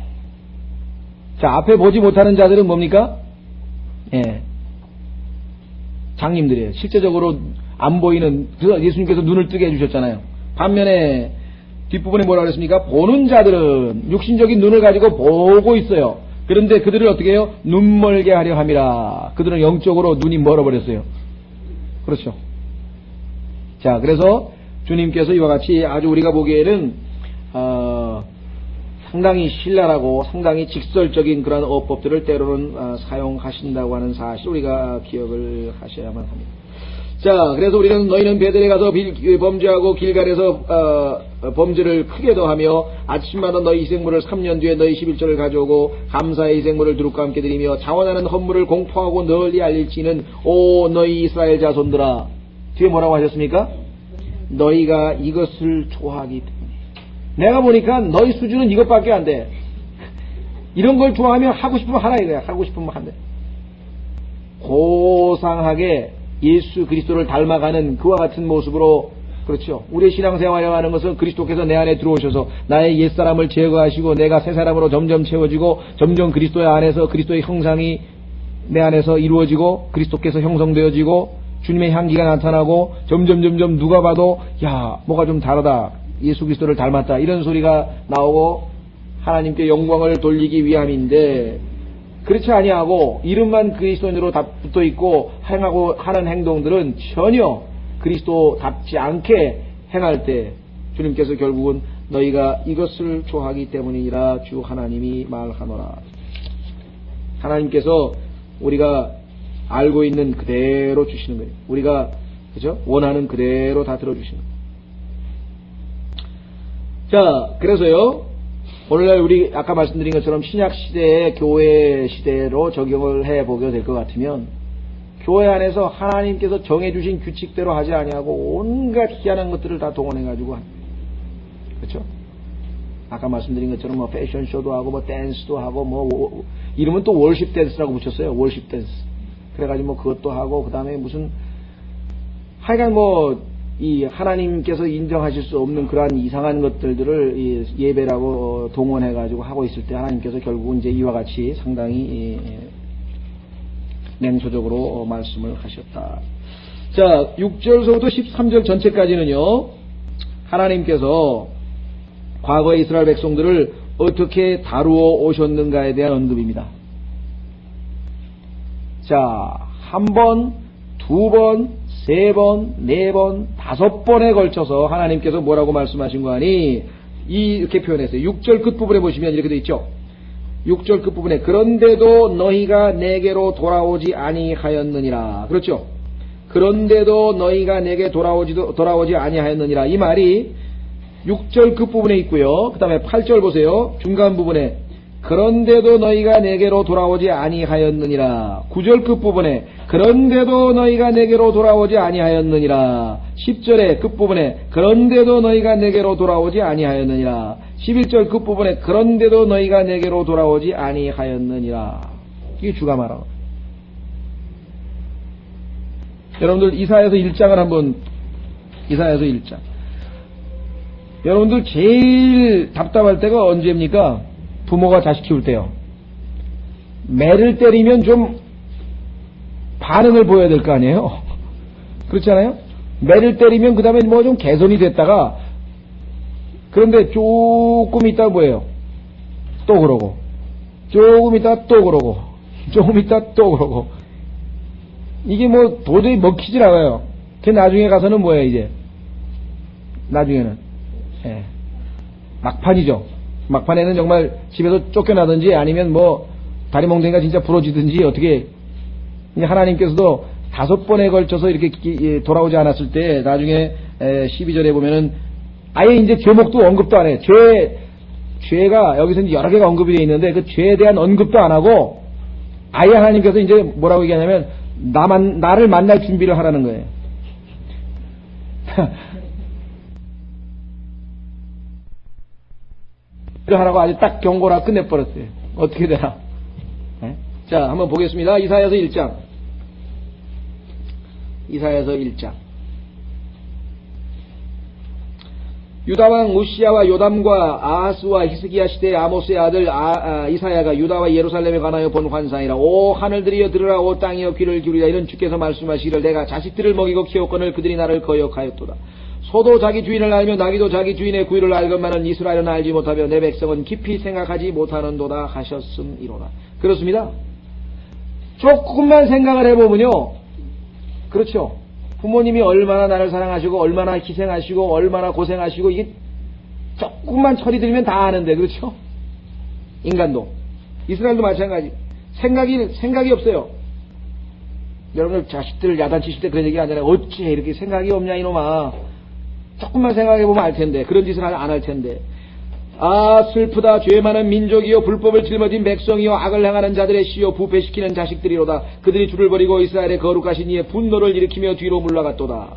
S1: 자, 앞에 보지 못하는 자들은 뭡니까? 예. 장님들이에요. 실제적으로 안 보이는, 예수님께서 눈을 뜨게 해주셨잖아요. 반면에 뒷부분에 뭐라고 그랬습니까? 보는 자들은 육신적인 눈을 가지고 보고 있어요. 그런데 그들을 어떻게 해요? 눈멀게 하려 함이라. 그들은 영적으로 눈이 멀어버렸어요. 그렇죠. 자, 그래서 주님께서 이와 같이 아주 우리가 보기에는 상당히 신랄하고 상당히 직설적인 그런 어법들을 때로는 사용하신다고 하는 사실 우리가 기억을 하셔야만 합니다. 자, 그래서 우리는 너희는 베델에 가서 범죄하고 길갈에서 범죄를 크게 더하며 아침마다 너희 희생물을 3년 뒤에 너희 11조를 가져오고 감사의 희생물을 두룩과 함께 드리며 자원하는 헌물을 공포하고 널리 알릴지는 오 너희 이스라엘 자손들아. 뒤에 뭐라고 하셨습니까? 너희가 이것을 좋아하기 때문에. 내가 보니까 너희 수준은 이것밖에 안 돼. 이런 걸 좋아하면 하고 싶으면 하라 이거야. 하고 싶으면 한대. 고상하게 예수 그리스도를 닮아가는 그와 같은 모습으로 그렇죠. 우리의 신앙생활이라고 하는 것은 그리스도께서 내 안에 들어오셔서 나의 옛사람을 제거하시고 내가 새 사람으로 점점 채워지고 점점 그리스도의 안에서 그리스도의 형상이 내 안에서 이루어지고 그리스도께서 형성되어지고 주님의 향기가 나타나고 점점 누가 봐도 야 뭐가 좀 다르다. 예수 그리스도를 닮았다. 이런 소리가 나오고 하나님께 영광을 돌리기 위함인데 그렇지 아니하고 이름만 그리스도인으로 다 붙어있고 행하고 하는 행동들은 전혀 그리스도답지 않게 행할 때 주님께서 결국은 너희가 이것을 좋아하기 때문이라 주 하나님이 말하노라. 하나님께서 우리가 알고 있는 그대로 주시는 거예요. 우리가 그죠? 원하는 그대로 다 들어주시는 거예요. 자, 그래서요, 오늘날 우리 아까 말씀드린 것처럼 신약 시대의 교회 시대로 적용을 해보게 될 것 같으면 교회 안에서 하나님께서 정해주신 규칙대로 하지 아니하고 온갖 희한한 것들을 다 동원해가지고 그렇죠? 아까 말씀드린 것처럼 뭐 패션쇼도 하고 뭐 댄스도 하고 뭐 이름은 또 월십 댄스라고 붙였어요. 월십 댄스. 그래가지고 뭐 그것도 하고 그 다음에 무슨 하여간 뭐 이 하나님께서 인정하실 수 없는 그러한 이상한 것들을 예배라고 동원해가지고 하고 있을 때 하나님께서 결국은 이제 이와 같이 상당히 냉소적으로 말씀을 하셨다. 자, 6절서부터 13절 전체까지는요, 하나님께서 과거의 이스라엘 백성들을 어떻게 다루어 오셨는가에 대한 언급입니다. 자, 한 번, 두 번, 세 번, 네 번, 5번에 걸쳐서 하나님께서 뭐라고 말씀하신 거 아니? 이렇게 표현했어요. 6절 끝부분에 보시면 이렇게 되어 있죠. 6절 끝부분에 그런데도 너희가 내게로 돌아오지 아니하였느니라. 그렇죠? 그런데도 너희가 내게 돌아오지 아니하였느니라. 이 말이 6절 끝부분에 있고요. 그 다음에 8절 보세요. 중간 부분에 그런데도 너희가 내게로 돌아오지 아니하였느니라. 9절 끝부분에 그런데도 너희가 내게로 돌아오지 아니하였느니라. 10절의 끝부분에 그런데도 너희가 내게로 돌아오지 아니하였느니라. 11절 끝부분에 그런데도 너희가 내게로 돌아오지 아니하였느니라. 이게 주가 말하고. 여러분들 이사야서 1장을 한번, 이사야서 1장. 여러분들 제일 답답할 때가 언제입니까? 부모가 자식 키울 때요. 매를 때리면 좀 반응을 보여야 될 거 아니에요? 그렇잖아요? 매를 때리면 그 다음에 뭐 좀 개선이 됐다가, 그런데 조금 있다 뭐예요? 또 그러고, 조금 있다 또 그러고, 조금 있다 또 그러고. 이게 뭐 도저히 먹히질 않아요. 그 나중에 가서는 뭐예요, 이제? 나중에는. 예. 막판이죠. 막판에는 정말 집에서 쫓겨나든지 아니면 뭐 다리 몽둥이가 진짜 부러지든지 어떻게, 하나님께서도 5번에 걸쳐서 이렇게 돌아오지 않았을 때 나중에 12절에 보면은 아예 이제 제목도 언급도 안 해요. 죄가 여기서 이제 여러 개가 언급이 되어 있는데 그 죄에 대한 언급도 안 하고 아예 하나님께서 이제 뭐라고 얘기하냐면 나를 만날 준비를 하라는 거예요. 하라고 아주 딱 경고라 끝내버렸어요. 어떻게 되나? 네? 자, 한번 보겠습니다. 이사야서 1장. 이사야서 1장. 유다왕 우시야와 요담과 아하스와 히스기야 시대의 아모스의 아들 이사야가 유다와 예루살렘에 관하여 본 환상이라. 오 하늘들이여 들으라. 오 땅이여 귀를 기울이라. 이런 주께서 말씀하시기를 내가 자식들을 먹이고 키웠거늘 그들이 나를 거역하였도다. 소도 자기 주인을 알며 나귀도 자기 주인의 구유를 알건만은 이스라엘은 알지 못하며 내 백성은 깊이 생각하지 못하는도다 하셨음이로다. 그렇습니다. 조금만 생각을 해보면요, 그렇죠. 부모님이 얼마나 나를 사랑하시고 얼마나 희생하시고 얼마나 고생하시고 이게 조금만 처리 들면 다 아는데, 그렇죠. 인간도 이스라엘도 마찬가지. 생각이 없어요. 여러분들 자식들 야단치실 때 그런 얘기 하잖아요. 어찌 이렇게 생각이 없냐 이놈아. 조금만 생각해보면 알 텐데, 그런 짓을 안 할 텐데. 아 슬프다. 죄 많은 민족이요 불법을 짊어진 백성이요 악을 행하는 자들의 시요 부패시키는 자식들이로다. 그들이 주를 버리고 이스라엘의 거룩하신 이의 분노를 일으키며 뒤로 물러갔도다.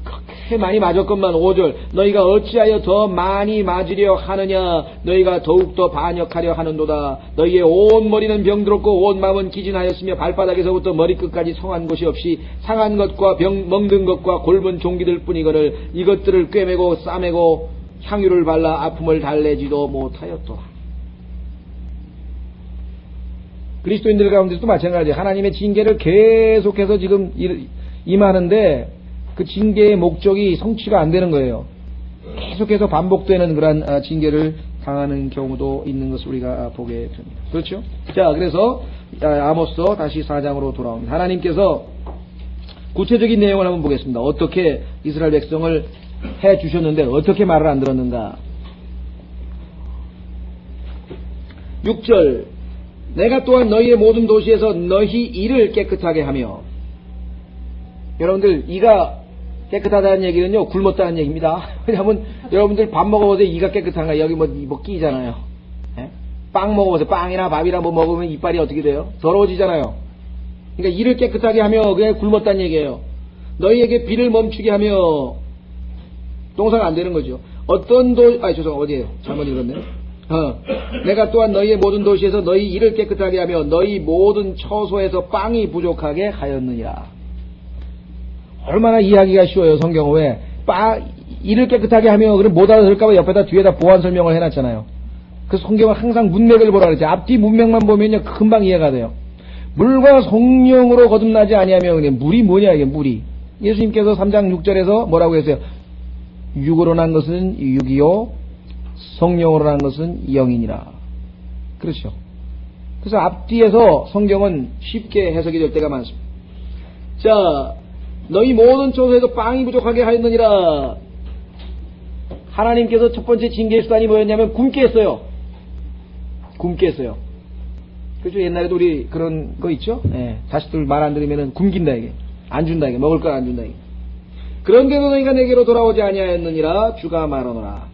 S1: 그렇게 많이 맞았건만 5절 너희가 어찌하여 더 많이 맞으려 하느냐. 너희가 더욱더 반역하려 하는도다. 너희의 온 머리는 병들었고 온 마음은 기진하였으며 발바닥에서부터 머리끝까지 성한 곳이 없이 상한 것과 멍든 것과 골문 종기들 뿐이거늘 이것들을 꿰매고 싸매고 향유를 발라 아픔을 달래지도 못하였도다. 그리스도인들 가운데서도 마찬가지예요. 하나님의 징계를 계속해서 지금 임하는데 그 징계의 목적이 성취가 안 되는 거예요. 계속해서 반복되는 그런 징계를 당하는 경우도 있는 것을 우리가 보게 됩니다. 그렇죠? 자, 그래서 아모스 다시 4장으로 돌아옵니다. 하나님께서 구체적인 내용을 한번 보겠습니다. 어떻게 이스라엘 백성을 해 주셨는데 어떻게 말을 안 들었는가. 6절 내가 또한 너희의 모든 도시에서 너희 이를 깨끗하게 하며. 여러분들 이가 깨끗하다는 얘기는요 굶었다는 얘기입니다. 왜냐하면 여러분들 밥 먹어보세요. 이가 깨끗한가. 여기 뭐 끼잖아요. 예? 빵 먹어보세요. 빵이나 밥이나 뭐 먹으면 이빨이 어떻게 돼요? 더러워지잖아요. 그러니까 이를 깨끗하게 하며 그냥 굶었다는 얘기예요. 너희에게 비를 멈추게 하며. 동사가 안 되는 거죠. 어디에요? 잘못 읽었네요. 내가 또한 너희의 모든 도시에서 너희 이를 깨끗하게 하며 너희 모든 처소에서 빵이 부족하게 하였느니라. 얼마나 이해하기가 쉬워요, 성경은. 왜? 이를 깨끗하게 하며, 그럼 못 알아들을까봐 옆에다 뒤에다 보완 설명을 해놨잖아요. 그 성경은 항상 문맥을 보라 그랬지. 앞뒤 문맥만 보면요, 금방 이해가 돼요. 물과 성령으로 거듭나지 아니하며, 그냥 물이 뭐냐, 이게 물이. 예수님께서 3장 6절에서 뭐라고 했어요? 육으로 난 것은 육이요 성령으로 난 것은 영이니라. 그렇죠. 그래서 앞뒤에서 성경은 쉽게 해석이 될 때가 많습니다. 자, 너희 모든 처소에서 빵이 부족하게 하였느니라. 하나님께서 첫 번째 징계의 수단이 뭐였냐면 굶게 했어요. 굶게 했어요. 그렇죠. 옛날에도 우리 그런 거 있죠. 예. 자식들 말 안 들으면 굶긴다 이게. 안 준다 이게. 먹을 걸 안 준다 이게. 그런데도 너희가 내게로 돌아오지 아니하였느니라 주가 말하노라.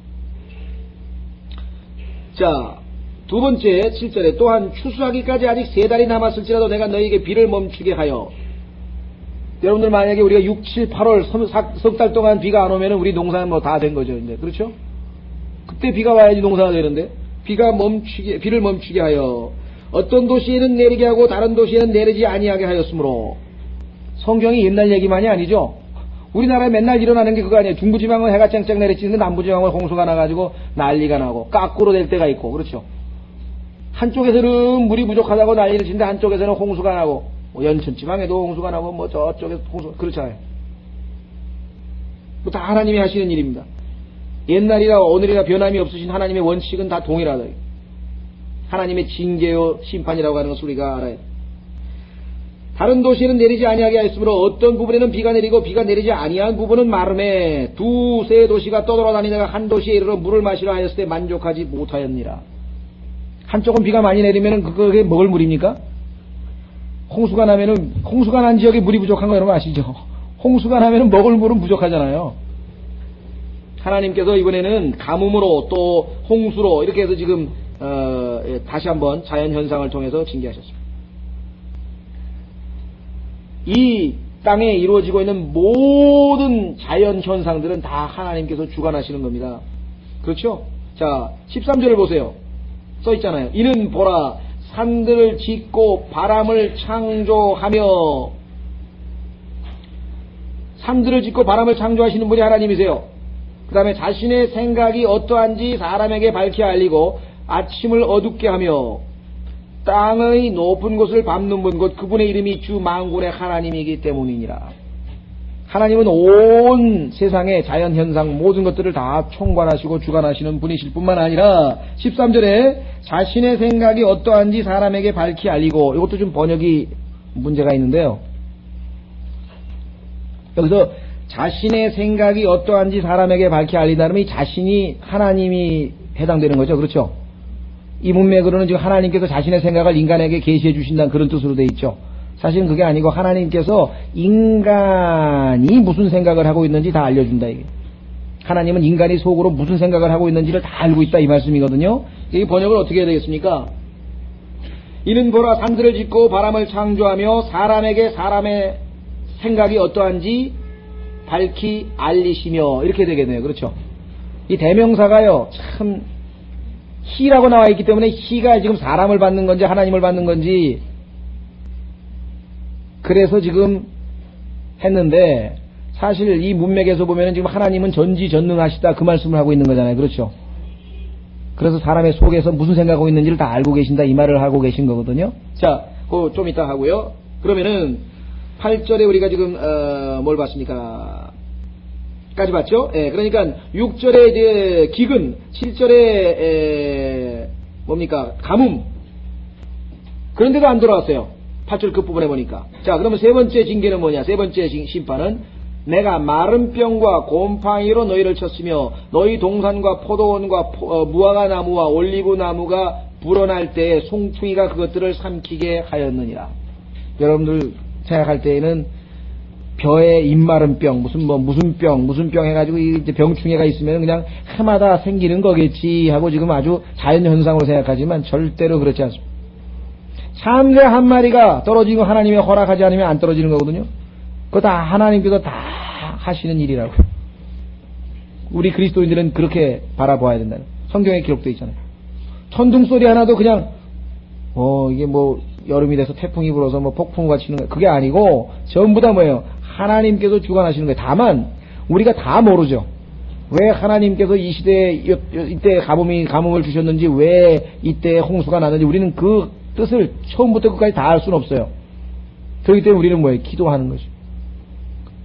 S1: 자, 두 번째 7절에 또한 추수하기까지 아직 3달이 남았을지라도 내가 너희에게 비를 멈추게 하여. 여러분들 만약에 우리가 6, 7, 8월 석 달 동안 비가 안 오면은 우리 농사는 뭐 다 된 거죠. 이제 그렇죠? 그때 비가 와야지 농사가 되는데 비를 멈추게 하여 어떤 도시에는 내리게 하고 다른 도시에는 내리지 아니하게 하였으므로. 성경이 옛날 얘기만이 아니죠. 우리나라에 맨날 일어나는 게 그거 아니에요. 중부지방은 해가 쨍쨍 내리치는데 남부지방은 홍수가 나가지고 난리가 나고 까꾸로 될 때가 있고 그렇죠. 한쪽에서는 물이 부족하다고 난리를 치는데 한쪽에서는 홍수가 나고 뭐 연천지방에도 홍수가 나고 뭐 저쪽에서 홍수가 그렇잖아요. 뭐 다 하나님이 하시는 일입니다. 옛날이나 오늘이나 변함이 없으신 하나님의 원칙은 다 동일하다. 하나님의 징계요 심판이라고 하는 것을 우리가 알아요. 다른 도시에는 내리지 아니하게 하였으므로 어떤 부분에는 비가 내리고 비가 내리지 아니한 부분은 마름에 두세 도시가 떠돌아다니다가 한 도시에 이르러 물을 마시려 하였을 때 만족하지 못하였니라. 한쪽은 비가 많이 내리면은 그게 먹을 물입니까? 홍수가 난 지역에 물이 부족한 거 여러분 아시죠? 홍수가 나면은 먹을 물은 부족하잖아요. 하나님께서 이번에는 가뭄으로 또 홍수로 이렇게 해서 지금 다시 한번 자연 현상을 통해서 징계하셨습니다. 이 땅에 이루어지고 있는 모든 자연 현상들은 다 하나님께서 주관하시는 겁니다. 그렇죠? 자, 13절을 보세요. 써 있잖아요. 이는 보라 산들을 짓고 바람을 창조하며. 산들을 짓고 바람을 창조하시는 분이 하나님이세요. 그 다음에 자신의 생각이 어떠한지 사람에게 밝히 알리고 아침을 어둡게 하며 땅의 높은 곳을 밟는 분 곧 그분의 이름이 주 만군의 하나님이기 때문이니라. 하나님은 온 세상의 자연현상 모든 것들을 다 총괄하시고 주관하시는 분이실 뿐만 아니라 13절에 자신의 생각이 어떠한지 사람에게 밝히 알리고, 이것도 좀 번역이 문제가 있는데요. 여기서 자신의 생각이 어떠한지 사람에게 밝히 알린다면 이 자신이 하나님이 해당되는 거죠. 그렇죠? 이 문맥으로는 지금 하나님께서 자신의 생각을 인간에게 계시해 주신다는 그런 뜻으로 되어 있죠. 사실은 그게 아니고 하나님께서 인간이 무슨 생각을 하고 있는지 다 알려준다. 이게. 하나님은 인간이 속으로 무슨 생각을 하고 있는지를 다 알고 있다 이 말씀이거든요. 이 번역을 어떻게 해야 되겠습니까? 이는 보라 산들을 짓고 바람을 창조하며 사람에게 사람의 생각이 어떠한지 밝히 알리시며 이렇게 되겠네요. 그렇죠? 이 대명사가요 참 히라고 나와 있기 때문에 히가 지금 사람을 받는 건지 하나님을 받는 건지 그래서 지금 했는데, 사실 이 문맥에서 보면 지금 하나님은 전지전능하시다 그 말씀을 하고 있는 거잖아요. 그렇죠? 그래서 사람의 속에서 무슨 생각하고 있는지를 다 알고 계신다 이 말을 하고 계신 거거든요. 자, 그거 좀 이따 하고요. 그러면은 8절에 우리가 지금 뭘 봤습니까? 까지 봤죠? 예, 그러니까 6절에 이제 기근, 7절에 뭡니까? 가뭄. 그런데도 안 돌아왔어요. 8절 끝부분에 보니까. 자, 그러면 세 번째 징계는 뭐냐? 세 번째 심판은 내가 마른 뼈과 곰팡이로 너희를 쳤으며 너희 동산과 포도원과 무화과 나무와 올리브 나무가 불어날 때에 송충이가 그것들을 삼키게 하였느니라. 여러분들 생각할 때에는 벼에 입마른 병, 무슨 병 해가지고 이제 병충해가 있으면 그냥 해마다 생기는 거겠지 하고 지금 아주 자연현상으로 생각하지만 절대로 그렇지 않습니다. 참새 한 마리가 떨어지고 하나님의 허락하지 않으면 안 떨어지는 거거든요. 그거 다 하나님께서 다 하시는 일이라고. 우리 그리스도인들은 그렇게 바라봐야 된다는. 성경에 기록되어 있잖아요. 천둥 소리 하나도 그냥 이게 뭐 여름이 돼서 태풍이 불어서 뭐 폭풍우가 치는 거예요. 그게 아니고 전부 다 뭐예요? 하나님께서 주관하시는 거예요. 다만 우리가 다 모르죠. 왜 하나님께서 이 시대에 이때 가뭄을 주셨는지, 왜 이때 홍수가 났는지 우리는 그 뜻을 처음부터 끝까지 다 알 수는 없어요. 그렇기 때문에 우리는 뭐예요? 기도하는 거죠.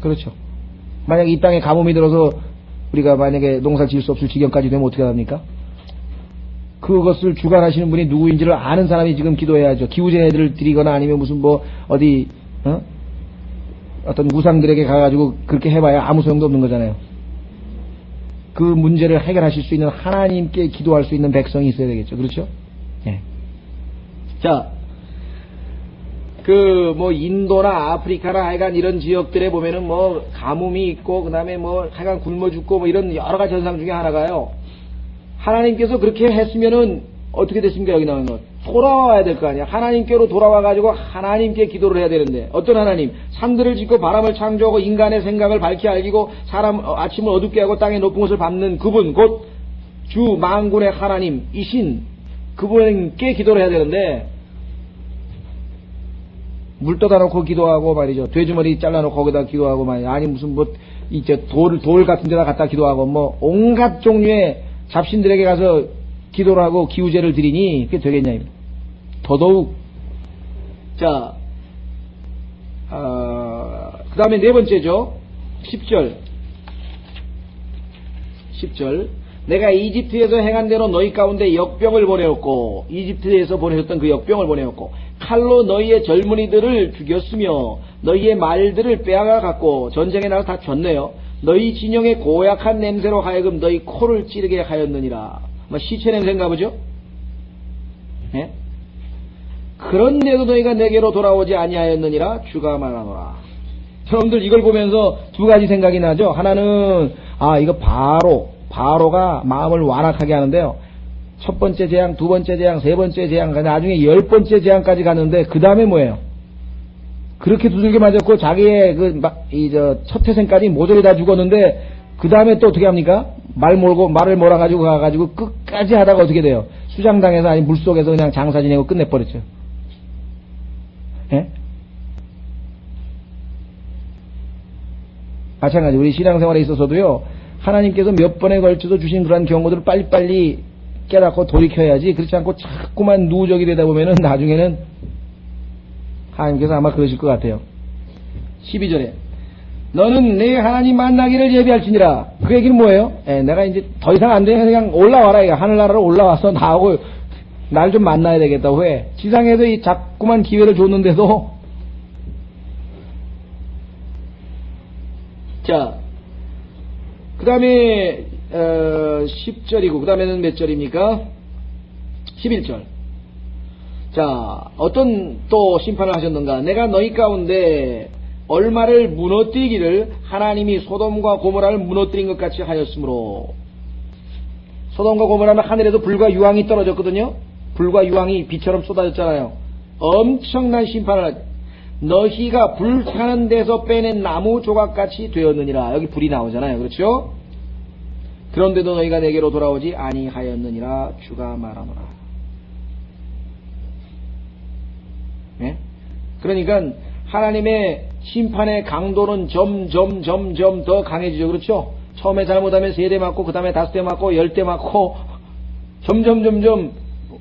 S1: 그렇죠. 만약에 이 땅에 가뭄이 들어서 우리가 만약에 농사 지을 수 없을 지경까지 되면 어떻게 합니까? 그것을 주관하시는 분이 누구인지를 아는 사람이 지금 기도해야죠. 기우제를 드리거나 아니면 무슨 어떤 우상들에게 가가지고 그렇게 해봐야 아무 소용도 없는 거잖아요. 그 문제를 해결하실 수 있는 하나님께 기도할 수 있는 백성이 있어야 되겠죠. 그렇죠? 예. 자, 인도나 아프리카나 하여간 이런 지역들에 보면은 가뭄이 있고, 그 다음에 하여간 굶어 죽고 이런 여러 가지 현상 중에 하나가요. 하나님께서 그렇게 했으면은 어떻게 됐습니까? 여기 나오는 것. 돌아와야 될 거 아니야. 하나님께로 돌아와가지고 하나님께 기도를 해야 되는데, 어떤 하나님? 산들을 짓고 바람을 창조하고 인간의 생각을 밝히 알리고 아침을 어둡게 하고 땅의 높은 곳을 밟는 그분, 곧 주 만군의 하나님이신 그분께 기도를 해야 되는데, 물 떠다 놓고 기도하고 말이죠. 돼지머리 잘라놓고 거기다 기도하고 말이죠. 아니 무슨 돌 같은 데다 갖다 기도하고 온갖 종류의 잡신들에게 가서 기도를 하고 기우제를 드리니 그게 되겠냐. 더더욱. 자, 그 다음에 네 번째죠. 10절. 내가 이집트에서 행한 대로 너희 가운데 역병을 보내었고, 이집트에서 보내셨던 그 역병을 보내었고, 칼로 너희의 젊은이들을 죽였으며 너희의 말들을 빼앗아 갔고, 전쟁에 나가서 다 졌네요. 너희 진영의 고약한 냄새로 하여금 너희 코를 찌르게 하였느니라. 시체 냄새인가 보죠? 예? 그런데도 너희가 내게로 돌아오지 아니하였느니라 주가 말하노라. 여러분들 이걸 보면서 두 가지 생각이 나죠. 하나는 이거 바로가 마음을 완악하게 하는데요. 첫 번째 재앙, 두 번째 재앙, 세 번째 재앙, 나중에 10번째 재앙까지 갔는데 그 다음에 뭐예요? 그렇게 두들겨 맞았고 자기의 첫 태생까지 모조리 다 죽었는데 그 다음에 또 어떻게 합니까? 말을 몰아가지고 가가지고 끝까지 하다가 어떻게 돼요? 수장당에서 아니 물속에서 그냥 장사 지내고 끝내버렸죠. 예? 마찬가지 우리 신앙생활에 있어서도요. 하나님께서 몇 번에 걸쳐서 주신 그런 경고들을 빨리빨리 깨닫고 돌이켜야지. 그렇지 않고 자꾸만 누적이 되다 보면은 나중에는 하나님께서 아마 그러실 것 같아요. 12절에 너는 내 하나님 만나기를 예비할지니라. 그 얘기는 뭐예요? 내가 이제 더 이상 안 되면 그냥 올라와라. 이거 하늘나라로 올라와서 나하고 날 좀 만나야 되겠다. 왜? 지상에서 이 자꾸만 기회를 줬는데도. 자, 그 다음에 10절이고 그 다음에는 몇 절입니까? 11절. 자, 어떤 또 심판을 하셨는가? 내가 너희 가운데 얼마를 무너뜨리기를 하나님이 소돔과 고모라를 무너뜨린 것 같이 하였으므로. 소돔과 고모라는 하늘에도 불과 유황이 떨어졌거든요. 불과 유황이 비처럼 쏟아졌잖아요. 엄청난 심판을 너희가 불타는 데서 빼낸 나무 조각같이 되었느니라. 여기 불이 나오잖아요. 그렇죠? 그런데도 너희가 내게로 돌아오지 아니하였느니라 주가 말하노라. 네? 그러니까 하나님의 심판의 강도는 점점 더 강해지죠. 그렇죠? 처음에 잘못하면 3대 맞고 그 다음에 5대 맞고 10대 맞고 점점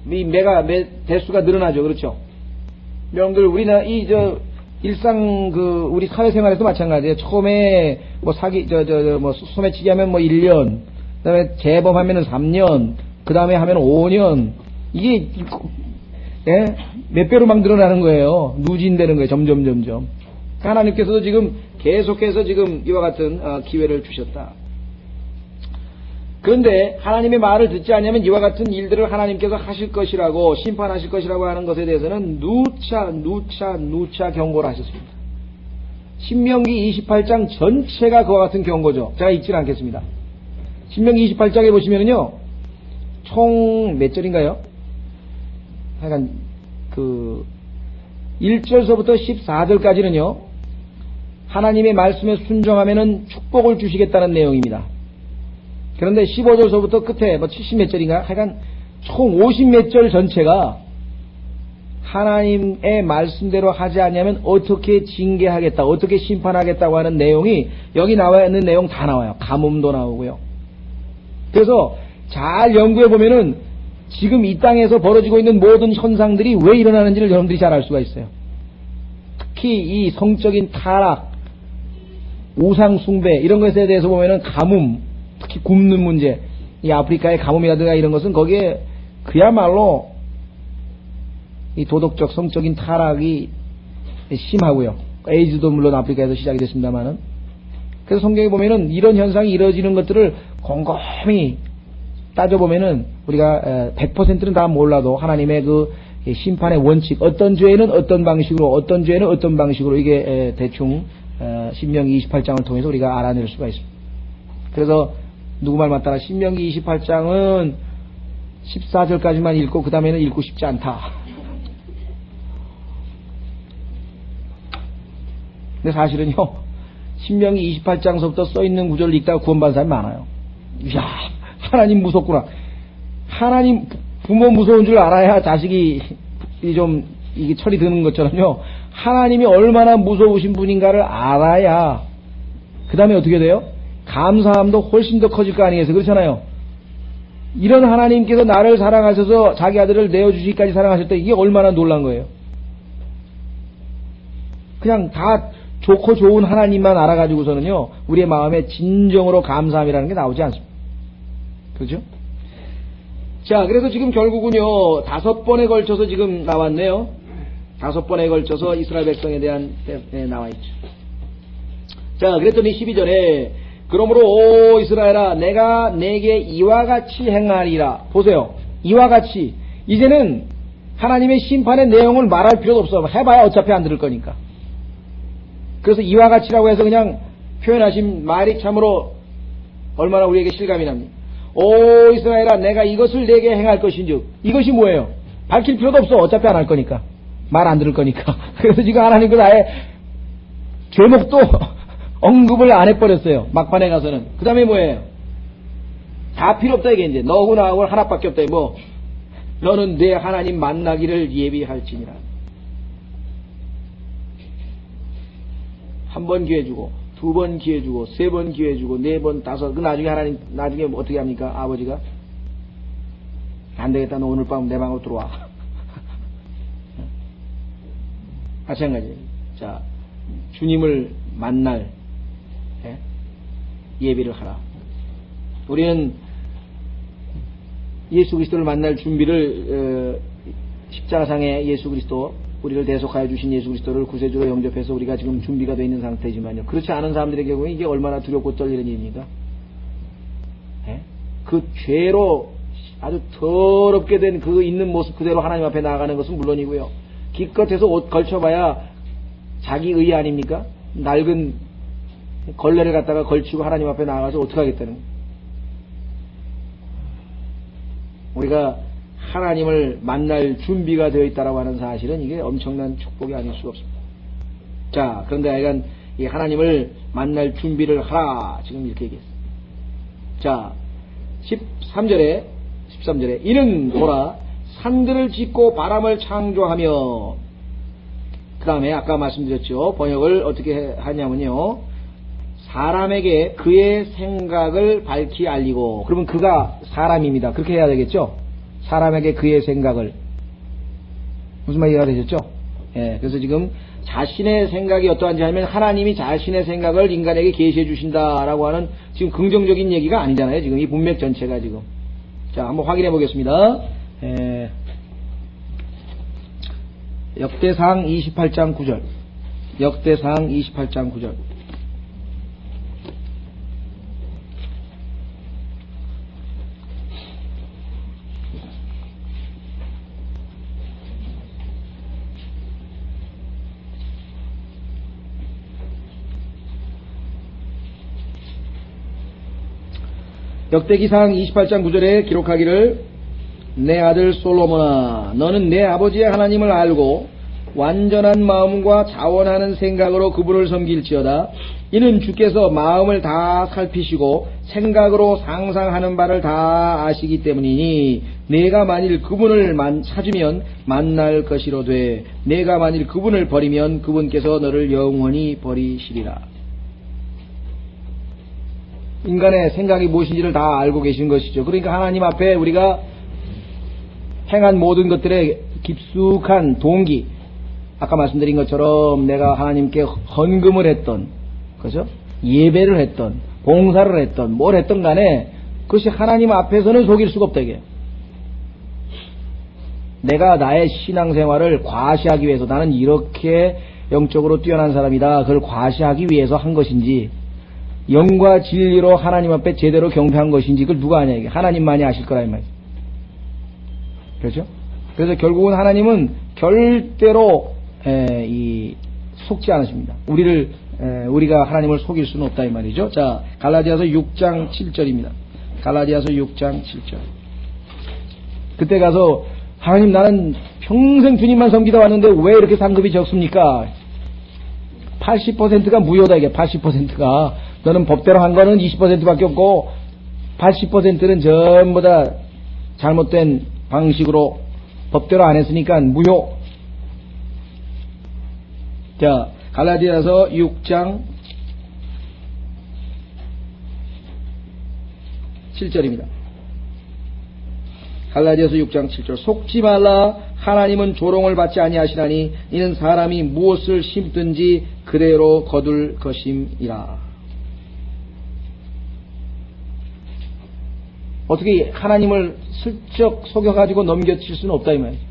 S1: 이 대수가 늘어나죠. 그렇죠? 여러분들 우리나 일상 우리 사회생활에도 마찬가지예요. 처음에 소매치기 하면 1년, 그다음에 재범하면은 3년, 그다음에 하면 5년. 이게 몇 배로 막 늘어나는 거예요. 누진되는 거예요. 점점. 하나님께서도 지금 계속해서 지금 이와 같은 기회를 주셨다. 그런데 하나님의 말을 듣지 않으면 이와 같은 일들을 하나님께서 하실 것이라고 심판하실 것이라고 하는 것에 대해서는 누차 경고를 하셨습니다. 신명기 28장 전체가 그와 같은 경고죠. 제가 읽지는 않겠습니다. 신명기 28장에 보시면은요, 총 몇 절인가요? 하여간 1절서부터 14절까지는요, 하나님의 말씀에 순종하면은 축복을 주시겠다는 내용입니다. 그런데 15절서부터 끝에 70 몇 절인가? 하여간 총 50 몇 절 전체가 하나님의 말씀대로 하지 않으면 어떻게 징계하겠다, 어떻게 심판하겠다고 하는 내용이 여기 나와 있는 내용 다 나와요. 가뭄도 나오고요. 그래서 잘 연구해 보면은 지금 이 땅에서 벌어지고 있는 모든 현상들이 왜 일어나는지를 여러분들이 잘 알 수가 있어요. 특히 이 성적인 타락, 우상 숭배 이런 것에 대해서 보면은 가뭄, 특히 굶는 문제, 이 아프리카의 가뭄이라든가 이런 것은 거기에 그야말로 이 도덕적 성적인 타락이 심하고요. 에이즈도 물론 아프리카에서 시작이 됐습니다만은. 그래서 성경에 보면은 이런 현상이 이루어지는 것들을 곰곰이 따져보면은 우리가 100%는 다 몰라도 하나님의 그 심판의 원칙, 어떤 죄에는 어떤 방식으로, 어떤 죄에는 어떤 방식으로 이게 대충 신명기 28장을 통해서 우리가 알아낼 수가 있습니다. 그래서 누구 말 맞다가 신명기 28장은 14절까지만 읽고 그 다음에는 읽고 싶지 않다. 근데 사실은요, 신명기 28장서부터 써있는 구절을 읽다가 구원받은 사람이 많아요. 이야, 하나님 무섭구나. 하나님 부모 무서운 줄 알아야 자식이 좀 이게 철이 드는 것처럼요, 하나님이 얼마나 무서우신 분인가를 알아야 그 다음에 어떻게 돼요? 감사함도 훨씬 더 커질 거 아니겠어요? 그렇잖아요. 이런 하나님께서 나를 사랑하셔서 자기 아들을 내어주시기까지 사랑하셨다. 이게 얼마나 놀란 거예요. 그냥 다 좋고 좋은 하나님만 알아가지고서는요, 우리의 마음에 진정으로 감사함이라는 게 나오지 않습니다. 그렇죠? 자, 그래서 지금 결국은요, 5번에 걸쳐서 지금 나왔네요. 5번에 걸쳐서 이스라엘 백성에 대한 나와 있죠. 자, 그랬더니 12절에 그러므로 오 이스라엘아, 내가 내게 이와 같이 행하리라. 보세요. 이와 같이. 이제는 하나님의 심판의 내용을 말할 필요도 없어. 해봐야 어차피 안 들을 거니까. 그래서 이와 같이라고 해서 그냥 표현하신 말이 참으로 얼마나 우리에게 실감이 납니다. 오 이스라엘아, 내가 이것을 내게 행할 것인즉. 이것이 뭐예요? 밝힐 필요도 없어. 어차피 안 할 거니까. 말 안 들을 거니까. 그래서 지금 하나님께서 아예 제목도 언급을 안 해버렸어요. 막판에 가서는. 그 다음에 뭐예요? 다 필요 없다 이게 이제. 너하고 나하고 하나밖에 없다. 뭐 너는 내 하나님 만나기를 예비할지니라. 한 번 기회 주고, 2번 기회 주고, 3번 기회 주고, 4번, 5, 그 나중에 하나님, 나중에 어떻게 합니까? 아버지가? 안 되겠다. 너 오늘 밤 내 방으로 들어와. 마찬가지. 자, 주님을 만날 예비를 하라. 우리는 예수 그리스도를 만날 준비를 십자가상의 예수 그리스도, 우리를 대속하여 주신 예수 그리스도를 구세주로 영접해서 우리가 지금 준비가 되어 있는 상태지만요, 그렇지 않은 사람들의 경우에 이게 얼마나 두렵고 떨리는 일입니까? 그 죄로 아주 더럽게 된 그 있는 모습 그대로 하나님 앞에 나아가는 것은 물론이고요, 기껏해서 옷 걸쳐봐야 자기 의 아닙니까? 낡은 걸레를 갖다가 걸치고 하나님 앞에 나아가서 어떻게 하겠다는 거예요? 우리가 하나님을 만날 준비가 되어 있다라고 하는 사실은 이게 엄청난 축복이 아닐 수가 없습니다. 자, 그런데 하여간 이 하나님을 만날 준비를 하라, 지금 이렇게 얘기했어요. 자, 13절에 이는 보라 산들을 짓고 바람을 창조하며, 그 다음에 아까 말씀드렸죠. 번역을 어떻게 하냐면요, 사람에게 그의 생각을 밝히 알리고, 그러면 그가 사람입니다. 그렇게 해야 되겠죠. 사람에게 그의 생각을, 무슨 말 이해가 되셨죠? 예, 그래서 지금 자신의 생각이 어떠한지 하면 하나님이 자신의 생각을 인간에게 계시해 주신다라고 하는 지금 긍정적인 얘기가 아니잖아요. 지금 이 문맥 전체가 지금. 자, 한번 확인해 보겠습니다. 역대상 28장 9절. 역대상 28장 9절. 역대기상 28장 9절에 기록하기를, 내 아들 솔로몬아, 너는 내 아버지의 하나님을 알고 완전한 마음과 자원하는 생각으로 그분을 섬길지어다. 이는 주께서 마음을 다 살피시고 생각으로 상상하는 바를 다 아시기 때문이니, 내가 만일 그분을 찾으면 만날 것이로되 내가 만일 그분을 버리면 그분께서 너를 영원히 버리시리라. 인간의 생각이 무엇인지를 다 알고 계신 것이죠. 그러니까 하나님 앞에 우리가 행한 모든 것들의 깊숙한 동기, 아까 말씀드린 것처럼 내가 하나님께 헌금을 했던, 그죠? 예배를 했던, 봉사를 했던, 뭘 했던 간에 그것이 하나님 앞에서는 속일 수가 없다 이게. 내가 나의 신앙생활을 과시하기 위해서, 나는 이렇게 영적으로 뛰어난 사람이다, 그걸 과시하기 위해서 한 것인지, 영과 진리로 하나님 앞에 제대로 경배한 것인지, 그걸 누가 아냐 이게. 하나님만이 아실 거라 이 말이죠. 그렇죠? 그래서 결국은 하나님은 절대로 속지 않으십니다. 우리가 하나님을 속일 수는 없다 이 말이죠. 자, 갈라디아서 6장 7절입니다. 갈라디아서 6장 7절. 그때 가서 하나님 나는 평생 주님만 섬기다 왔는데 왜 이렇게 상급이 적습니까? 80%가 무효다 이게 80%가 너는 법대로 한 거는 20%밖에 없고 80%는 전부 다 잘못된 방식으로 법대로 안 했으니까 무효. 자, 갈라디아서 6장 7절입니다. 갈라디아서 6장 7절 속지 말라 하나님은 조롱을 받지 아니하시나니 이는 사람이 무엇을 심든지 그대로 거둘 것임이라. 어떻게 하나님을 슬쩍 속여가지고 넘겨칠 수는 없다 이 말이죠.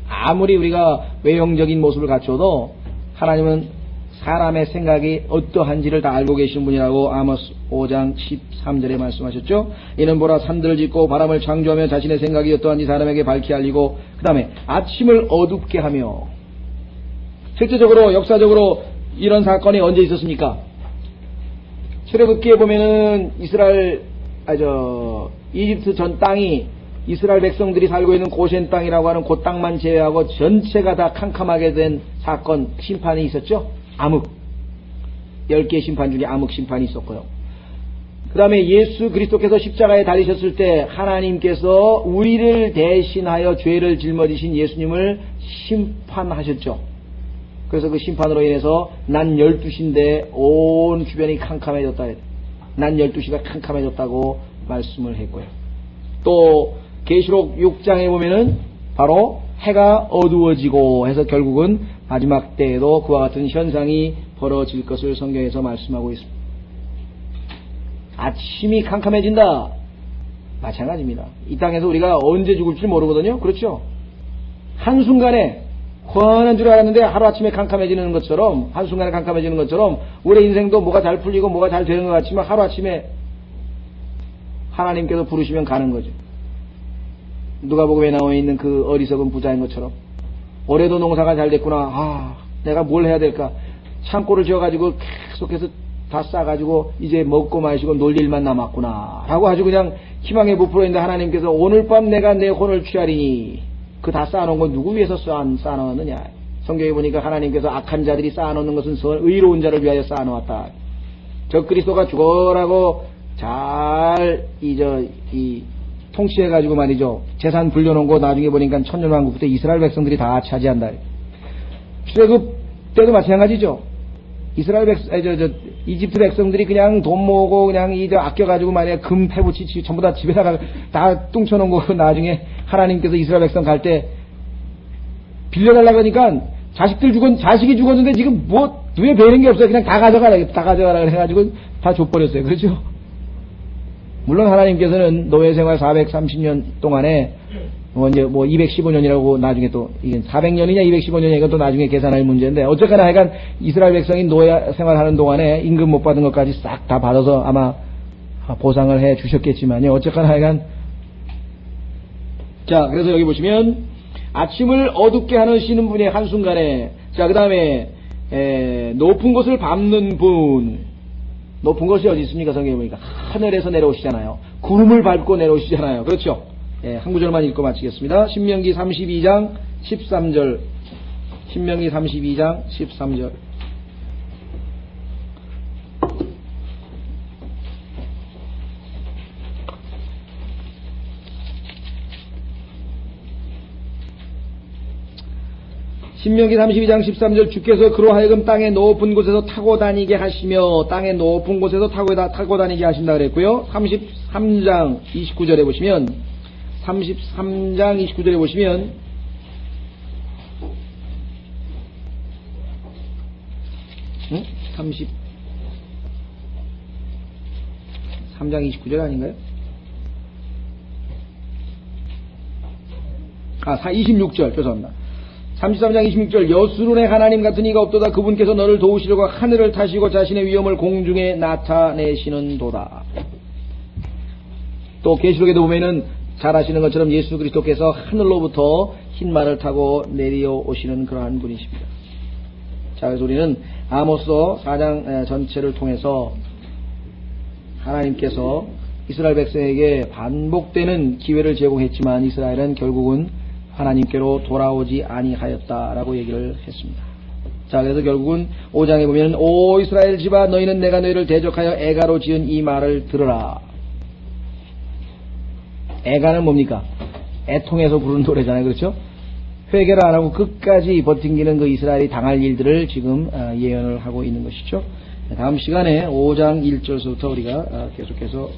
S1: 아무리 우리가 외형적인 모습을 갖춰도 하나님은 사람의 생각이 어떠한지를 다 알고 계신 분이라고 아모스 5장 13절에 말씀하셨죠. 이는 보라 산들을 짓고 바람을 창조하며 자신의 생각이 어떠한지 사람에게 밝히 알리고 그 다음에 아침을 어둡게 하며. 실제적으로 역사적으로 이런 사건이 언제 있었습니까? 출애굽기에 보면은 이집트 전 땅이 이스라엘 백성들이 살고 있는 고센 땅이라고 하는 그 땅만 제외하고 전체가 다 캄캄하게 된 사건, 심판이 있었죠. 암흑 10개의 심판 중에 암흑 심판이 있었고요. 그 다음에 예수 그리스도께서 십자가에 달리셨을 때 하나님께서 우리를 대신하여 죄를 짊어지신 예수님을 심판하셨죠. 그래서 그 심판으로 인해서 낮 12시인데 온 주변이 캄캄해졌다. 낮 12시가 캄캄해졌다고 말씀을 했고요. 또 계시록 6장에 보면은 바로 해가 어두워지고 해서 결국은 마지막 때에도 그와 같은 현상이 벌어질 것을 성경에서 말씀하고 있습니다. 아침이 캄캄해진다. 마찬가지입니다. 이 땅에서 우리가 언제 죽을지 모르거든요. 그렇죠? 한순간에 환한 줄 알았는데 하루아침에 캄캄해지는 것처럼, 한순간에 캄캄해지는 것처럼 우리 인생도 뭐가 잘 풀리고 뭐가 잘 되는 것 같지만 하루아침에 하나님께서 부르시면 가는 거죠. 누가복음에 나와 있는 그 어리석은 부자인 것처럼 올해도 농사가 잘 됐구나. 내가 뭘 해야 될까? 창고를 지어가지고 계속해서 다 싸가지고 이제 먹고 마시고 놀 일만 남았구나 라고 아주 그냥 희망에 부풀어 있는데 하나님께서 오늘 밤 내가 내 혼을 취하리니 그 다 쌓아놓은 건 누구 위해서 쌓아놓았느냐. 성경에 보니까 하나님께서 악한 자들이 쌓아놓는 것은 의로운 자를 위하여 쌓아놓았다. 저 그리스도가 죽어라고 잘 통치해가지고 말이죠. 재산 불려놓은 거 나중에 보니까 천년왕국 때 이스라엘 백성들이 다 차지한다. 출애굽 때도 마찬가지죠. 이집트 백성들이 그냥 돈 모으고 그냥 아껴가지고 만약에 금 패부치 전부 다 집에다가 다 뚱쳐놓은 거 나중에 하나님께서 이스라엘 백성 갈 때 빌려달라 그러니까 자식이 죽었는데 지금 뭐 눈에 배이는 게 없어요. 그냥 다 가져가라 해가지고 다 줘버렸어요. 그렇죠? 물론 하나님께서는 노예 생활 430년 동안에 이제 215년이라고 나중에 또 이게 400년이냐 215년이냐 이건 또 나중에 계산할 문제인데 어쨌거나 하여간 이스라엘 백성이 노예 생활하는 동안에 임금 못 받은 것까지 싹 다 받아서 아마 보상을 해 주셨겠지만요. 어쨌거나 하여간 자 그래서 여기 보시면 아침을 어둡게 하시는 분이 한순간에 자 그 다음에 높은 곳을 밟는 분 높은 곳이 어디 있습니까? 성경에 보니까 하늘에서 내려오시잖아요. 구름을 밟고 내려오시잖아요. 그렇죠? 한 구절만 읽고 마치겠습니다. 신명기 32장 13절. 신명기 32장 13절. 신명기 32장 13절 주께서 그로 하여금 땅의 높은 곳에서 타고 다니게 하시며 땅의 높은 곳에서 타고 다니게 하신다 그랬고요. 33장 29절에 보시면 33장 29절에 보시면 응? 33장 29절 아닌가요? 26절 죄송합니다. 33장 26절 여수론의 하나님 같은 이가 없도다. 그분께서 너를 도우시려고 하늘을 타시고 자신의 위엄을 공중에 나타내시는도다. 또 계시록에도 보면은 잘 아시는 것처럼 예수 그리스도께서 하늘로부터 흰 말을 타고 내려오시는 그러한 분이십니다. 자, 그래서 우리는 아모스 4장 전체를 통해서 하나님께서 이스라엘 백성에게 반복되는 기회를 제공했지만 이스라엘은 결국은 하나님께로 돌아오지 아니하였다라고 얘기를 했습니다. 자, 그래서 결국은 5장에 보면 오 이스라엘 집아 너희는 내가 너희를 대적하여 애가로 지은 이 말을 들으라. 애가는 뭡니까? 애통해서 부르는 노래잖아요. 그렇죠? 회개를 안 하고 끝까지 버팅기는 그 이스라엘이 당할 일들을 지금 예언을 하고 있는 것이죠. 다음 시간에 5장 1절서부터 우리가 계속해서